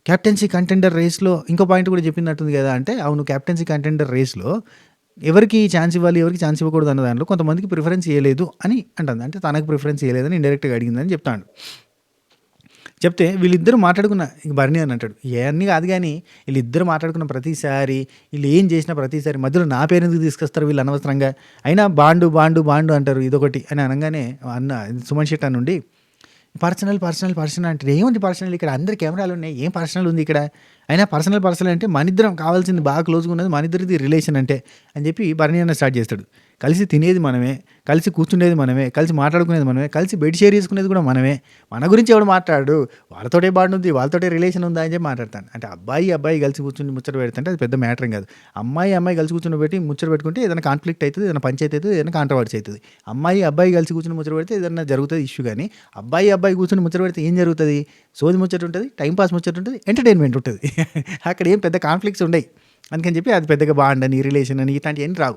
Speaker 1: క్యాప్టెన్సీ కంటెండర్ రేస్లో ఇంకో పాయింట్ కూడా చెప్పినట్టుంది కదా అంటే, అవును క్యాప్టెన్సీ కంటెండర్ రేస్లో ఎవరికి ఛాన్స్ ఇవ్వాలి ఎవరికి ఛాన్స్ ఇవ్వకూడదు అన్న దాంట్లో కొంతమందికి ప్రిఫరెన్స్ ఇవ్వలేదు అని అంటుంది. అంటే తనకు ప్రిఫరెన్స్ ఇవ్వలేదని ఇండైరెక్ట్గా అడిగిందని చెప్తాడు. చెప్తే వీళ్ళిద్దరూ మాట్లాడుకున్న ఇంక భరణి అని అంటాడు, ఇవన్నీ కాదు కానీ వీళ్ళిద్దరు మాట్లాడుకున్న ప్రతిసారి వీళ్ళు ఏం చేసినా ప్రతిసారి మధ్యలో నా పేరు ఎందుకు తీసుకొస్తారు వీళ్ళు అనవసరంగా, అయినా బాండు అంటారు ఇదొకటి అని అనగానే అన్న సుమన్ శెట్టి నుండి పర్సనల్ అంటే ఏముంది పర్సనల్, ఇక్కడ అందరు కెమెరాలు ఉన్నాయి, ఏం పర్సనల్ ఉంది ఇక్కడ, అయినా పర్సనల్ అంటే మన ఇద్దరం కావాల్సింది బాగా క్లోజ్గా ఉన్నది మన ఇద్దరిది రిలేషన్ అంటే అని చెప్పి భరణి అన్న స్టార్ట్ చేస్తాడు. కలిసి తినేది మనమే, కలిసి కూర్చునేది మనమే, కలిసి మాట్లాడుకునేది మనమే, కలిసి బెడ్ షేర్ చేసుకునేది కూడా మనమే, మన గురించి ఎవడు మాట్లాడు, వాళ్ళతోటే బాగుంది వాళ్ళతోటే రిలేషన్ ఉందా అని చెప్పి మాట్లాడతాను. అంటే అబ్బాయి కలిసి కూర్చుని ముచ్చట పెడుతుంటే అది పెద్ద మ్యాటర్ కాదు. అమ్మాయి కలిసి కూర్చుని పెట్టి ముచ్చట పెట్టుకుంటే ఏదైనా కాన్ఫ్లిక్ట్ అవుతుంది, ఏదైనా పంచాయతీ అవుతుంది, ఏదైనా కాంట్రవర్సీ అవుతుంది. అబ్బాయి కలిసి కూర్చుని ముచ్చట పెడితే ఏదైనా జరుగుతుంది ఇష్యూ. కానీ అబ్బాయి కూర్చుని ముచ్చట పెడితే ఏం జరుగుతుంది, సోది ముచ్చట ఉంటుంది, టైంపాస్ ముచ్చట ఉంటుంది, ఎంటర్టైన్మెంట్ ఉంటుంది. అక్కడ ఏం పెద్ద కాన్ఫ్లిక్ట్స్ ఉండవు. అందుకని చెప్పి అది పెద్దగా బాగుండని రిలేషన్ అని ఇట్లాంటి ఏం రావు,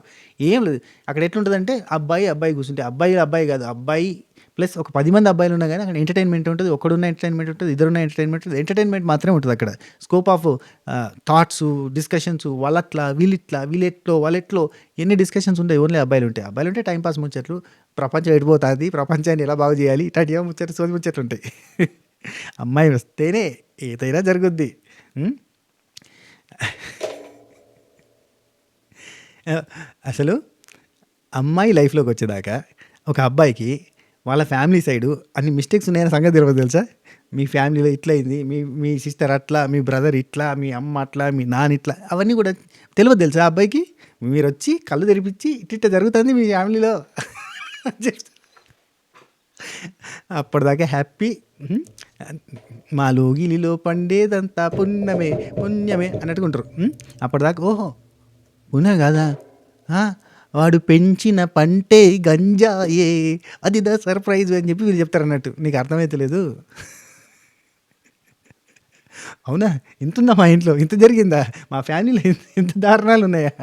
Speaker 1: ఏం లేదు. అక్కడ ఎట్లుంటుందంటే అబ్బాయి కూర్చుంటే అబ్బాయి కాదు, అబ్బాయి ప్లస్ ఒక 10 మంది అబ్బాయిలు ఉన్నా కానీ అక్కడ ఎంటర్టైన్మెంట్ ఉంటుంది, ఒకడున్న ఎంటర్టైన్మెంట్ ఉంటుంది, ఇద్దరున్న ఎంటర్టైన్మెంట్ మాత్రమే ఉంటుంది. అక్కడ స్కోప్ ఆఫ్ థాట్స్ డిస్కషన్స్ వీళ్ళెట్లో ఎన్ని డిస్కషన్స్ ఉంటాయి, ఓన్లీ అబ్బాయిలు ఉంటే టైంపాస్ ముచ్చట్లు, ప్రపంచం ఎడిపోతుంది, ప్రపంచాన్ని ఎలా బాగు చేయాలి, ఇట్లాంటి ఏమో సోది ముచ్చట్లు ఉంటాయి. అమ్మాయి వస్తేనే ఏదైనా జరుగుద్ది. అసలు అమ్మాయి లైఫ్లోకి వచ్చేదాకా ఒక అబ్బాయికి వాళ్ళ ఫ్యామిలీ సైడు అన్ని మిస్టేక్స్ ఉన్నాయని సంగతి తెలియదు తెలుసా. మీ ఫ్యామిలీలో ఇట్లా అయింది, మీ సిస్టర్ అట్లా, మీ బ్రదర్ ఇట్లా, మీ అమ్మ అట్లా, మీ నాన్న ఇట్లా, అవన్నీ కూడా తెలియదు తెలుసా అబ్బాయికి. మీరు వచ్చి కళ్ళు తెరిపించి ఇట్ట జరుగుతుంది మీ ఫ్యామిలీలో అప్పటిదాకా హ్యాపీ. మా లోగిలిలో పండేదంతా పుణ్యమే అన్నట్టుగా ఉంటారు. అప్పటిదాకా ఓహో పుణ్యం కాదా, వాడు పెంచిన పంటే గంజాయే, అది దా సర్ప్రైజ్ అని చెప్పి వీళ్ళు చెప్తారు అన్నట్టు. నీకు అర్థమైతలేదు. అవునా ఇంతుందా మా ఇంట్లో, ఇంత జరిగిందా మా ఫ్యామిలీలో, ఇంత దారుణాలు ఉన్నాయా,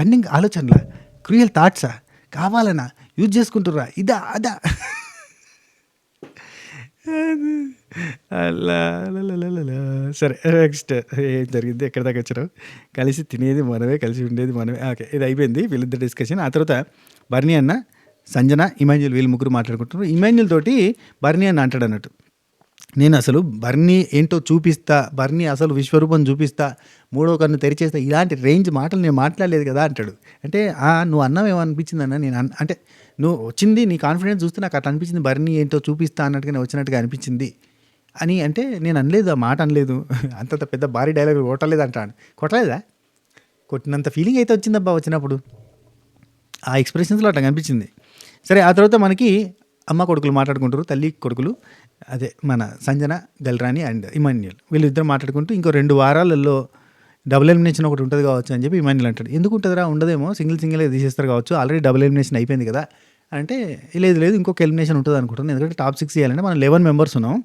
Speaker 1: కన్నింగ్ ఆలోచనలా, క్రూయల్ థాట్సా, కావాలనా యూజ్ చేసుకుంటుర్రా, ఇదా అదా. అలా లలలలలా. సరే నెక్స్ట్ ఏం జరిగింది? ఎక్కడి దాకా వచ్చినావు? కలిసి తినేది మనమే, కలిసి ఉండేది మనమే. ఓకే, ఇది అయిపోయింది వీళ్ళిద్దరు డిస్కషన్. ఆ తర్వాత బర్నీ అన్న, సంజన, ఇమాన్యుల్ వీళ్ళు ముగ్గురు మాట్లాడుకుంటున్నారు. ఇమాన్యుల్ తోటి బర్నీ అన్న అంటాడు అన్నట్టు, నేను అసలు బర్నీ ఏంటో చూపిస్తా, బర్నీ అసలు విశ్వరూపం చూపిస్తా, మూడో కన్ను తెరిచేస్తా, ఇలాంటి రేంజ్ మాటలు నేను మాట్లాడలేదు కదా అంటాడు. అంటే నువ్వు అన్నావేమో అనిపించింది అన్న, నేను అంటే నువ్వు వచ్చింది నీ కాన్ఫిడెన్స్ చూస్తే నాకు అట్లా అనిపించింది, బర్నీ ఏంటో చూపిస్తా అన్నట్టుగానే వచ్చినట్టుగా అనిపించింది అని. అంటే నేను అనలేదు, ఆ మాట అనలేదు, అంతంత పెద్ద భారీ డైలాగ్ కొట్టలేదు అంటాను. కొట్టలేదా? కొట్టినంత ఫీలింగ్ అయితే వచ్చిందబ్బా వచ్చినప్పుడు, ఆ ఎక్స్ప్రెషన్స్లో అట్లా కనిపించింది. సరే, ఆ తర్వాత మనకి అమ్మ కొడుకులు మాట్లాడుకుంటారు, తల్లి కొడుకులు, అదే మన సంజన, గల్రాని అండ్ ఇమాన్యుల్ వీళ్ళిద్దరు మాట్లాడుకుంటూ ఇంకో 2 వారాలలో డబుల్ ఎలిమినేషన్ ఒకటి ఉంటుంది కావచ్చు అని చెప్పి ఇమాన్యుల్ అంటాడు. ఎందుకు ఉంటుందిరా? ఉండదేమో, సింగిల్గా తీసేస్తారు కావచ్చు, ఆల్రెడీ డబుల్ ఎలిమినేషన్ అయిపోయింది కదా అంటే, లేదు ఇంకొక ఎలిమినేషన్ ఉంటుంది అనుకుంటాను, ఎందుకంటే టాప్ 6 చేయాలంటే మనం 11 మెంబర్స్ ఉన్నాం,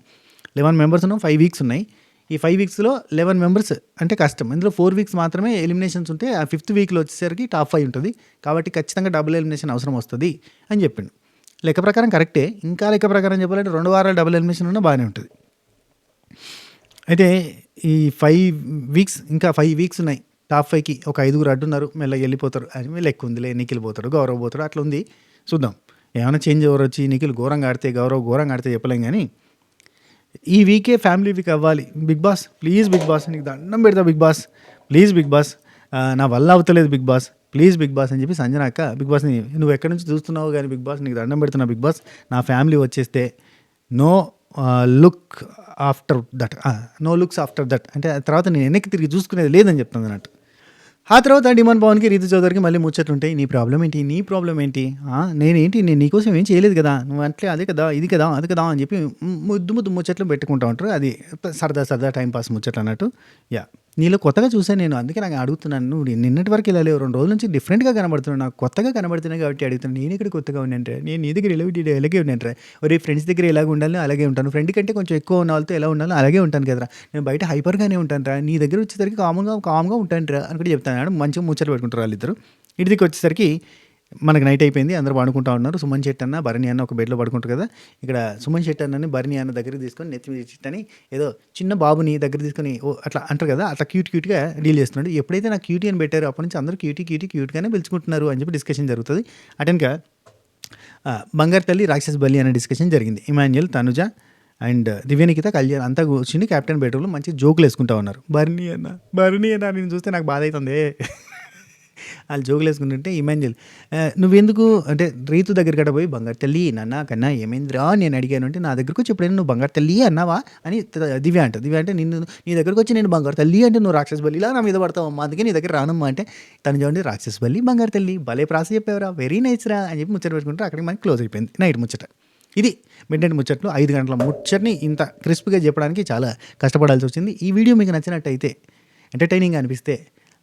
Speaker 1: 5 వీక్స్ ఉన్నాయి. ఈ 5 వీక్స్లో 11 మెంబర్స్ అంటే కష్టం. ఇందులో 4 వీక్స్ మాత్రమే ఎలిమినేషన్స్ ఉంటే ఆ 5th వీక్లో వచ్చేసరికి టాప్ 5 ఉంటుంది, కాబట్టి ఖచ్చితంగా డబుల్ ఎలిమినేషన్ అవసరం వస్తుంది అని చెప్పిండు. లెక్క ప్రకారం కరెక్టే. ఇంకా లెక్క ప్రకారం చెప్పాలంటే 2 వారాలు డబుల్ ఎలిమినేషన్ ఉన్నా బాగానే ఉంటుంది. అయితే ఈ 5 వీక్స్, ఇంకా 5 వీక్స్ ఉన్నాయి. టాప్ 5కి ఒక 5గురు అడ్డున్నారు, మెల్లగా వెళ్ళిపోతారు అని లెక్క ఉందిలే. నిఖిల్ పోతాడు, గౌరవ్ పోతాడు, అట్లా ఉంది. చూద్దాం ఏమైనా చేంజ్ ఎవరు వచ్చి, నిఖిల్ ఘోరంగా ఆడితే, గౌరవ్ ఘోరంగా ఆడితే చెప్పలేం. కానీ ఈ వీకే ఫ్యామిలీ వీక్ అవ్వాలి. Bigg Boss please, Bigg Boss నీకు దండం పెడతా, Bigg Boss please, Bigg Boss నా వల్ల అవుతలేదు Bigg Boss please Bigg Boss అని చెప్పి సంజన అక్క బిగ్ బాస్ని నువ్వు ఎక్కడి నుంచి చూస్తున్నావు కానీ బిగ్ బాస్ నీకు దండం పెడుతున్నా బిగ్ బాస్, నా ఫ్యామిలీ వచ్చేస్తే no look after that, no looks after that అంటే తర్వాత నేను వెనక్కి తిరిగి చూసుకునేది లేదని చెప్తుంది అన్నట్టు. ఆ తర్వాత డిమాండ్ పవన్కి, రీతు చౌదరికి మళ్ళీ ముచ్చట్లుంటాయి. నీ ప్రాబ్లం ఏంటి? నేను నీకోసం ఏం చేయలేదు కదా, నువ్వు అంటే అదే కదా, ఇది కదా, అది కదా అని చెప్పి ముద్దు ముచ్చట్లు పెట్టుకుంటూ ఉంటారు. అది సరదా టైంపాస్ ముచ్చట్లు అన్నట్టు. యా, నీలో కొత్తగా చూసాను నేను, అందుకే నాకు అడుగుతున్నాను. నువ్వు నిన్నటి వరకు ఇలా లేవు, 2 రోజుల నుంచి డిఫరెంట్గా కనబడుతున్నావు, నాకు కొత్తగా కనబడుతున్నాయి కాబట్టి అడుగుతున్నాను. నేను ఇక్కడ కొత్తగా ఉన్నానంటే, నేను నీ దగ్గర ఇలాగే ఉన్నానంటే, ఒరే ఫ్రెండ్స్ దగ్గర ఎలాగ ఉండాలి అలాగే ఉంటాను, ఫ్రెండ్ కంటే కొంచెం ఎక్కువ ఉన్న వాళ్ళతో ఎలా ఉండాలో అలాగే ఉంటాను కదరా, నేను బయట హైపర్గానే ఉంటాను రా, నీ దగ్గర వచ్చేసరికి కామ్గా ఉంటాను రా అని కూడా చెప్తాను. మంచిగా ముచ్చట్లు పెట్టుకుంటారు వాళ్ళిద్దరు. ఇంటికి వచ్చేసరికి మనకు నైట్ అయిపోయింది, అందరూ పడుకుంటా ఉన్నారు. సుమన్ శెట్టి అన్న, భరణి అన్న ఒక బెడ్లో పడుకుంటారు కదా. ఇక్కడ సుమన్ శెట్టి అన్నని భరణి అన్న దగ్గరికి తీసుకొని నెత్తి మీద చిట్టని ఏదో చిన్న బాబుని దగ్గర తీసుకొని అట్లా అంటారు కదా, అట్లా క్యూట్గా డీల్ చేస్తున్నాడు. ఎప్పుడైతే నాకు క్యూటీ అని పెట్టారో అప్పటి నుంచి అందరూ క్యూట్గానే పిలుచుకుంటున్నారు అని చెప్పి డిస్కషన్ జరుగుతుంది. అటెన్గా బంగారు తల్లి రాక్షస్ బలి అనే డిస్కషన్ జరిగింది. ఇమాన్యుల్, తనుజ అండ్ దివ్యనికిత, కళ్యాణ్ అంతా కూర్చుని క్యాప్టెన్ బెడ్రూమ్లో మంచి జోకులు వేసుకుంటా ఉన్నారు. భరణి అన్న నేను చూస్తే నాకు బాధ అవుతుంది. వాళ్ళు జోకులు వేసుకుంటుంటే ఇమాన్యుల్ నువ్వెందుకు అంటే రీతు దగ్గరికి పోయి బంగారు తల్లి నాన్న కన్నా ఏమైందిరా నేను అడిగాను అంటే, నా దగ్గరకు వచ్చి ఎప్పుడైనా నువ్వు బంగారు తల్లి అన్నావా అని దివ్య అంటే నీ దగ్గరకు వచ్చి నేను బంగారు తల్లి అంటే నువ్వు రాక్షస్ బల్లిలా నా మీద పడతావు అమ్మా, అందుకే నీ దగ్గర రానమ్మా అంటే, తను చూడండి రాక్షస్ బల్లి బంగారు తల్లి భలే ప్రాస చెప్పేవరా, వెరీ నైస్ రా అని చెప్పి ముచ్చట పెట్టుకుంటే అక్కడికి మనకి క్లోజ్ అయిపోయింది నైట్ ముచ్చట. ఇది మిడ్ నైట్ ముచ్చట్లు. 5 గంటల ముచ్చట్ని ఇంత క్రిస్ప్గా చెప్పడానికి చాలా కష్టపడాల్సి వచ్చింది. ఈ వీడియో మీకు నచ్చినట్టయితే, ఎంటర్టైనింగ్ అనిపిస్తే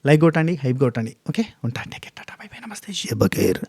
Speaker 1: లైక్ కొట్టండి, హైప్ కొట్టండి. ఓకే, ఉంటాను. Take care, Tata, by by, నమస్తే, షేబ్ కేర్.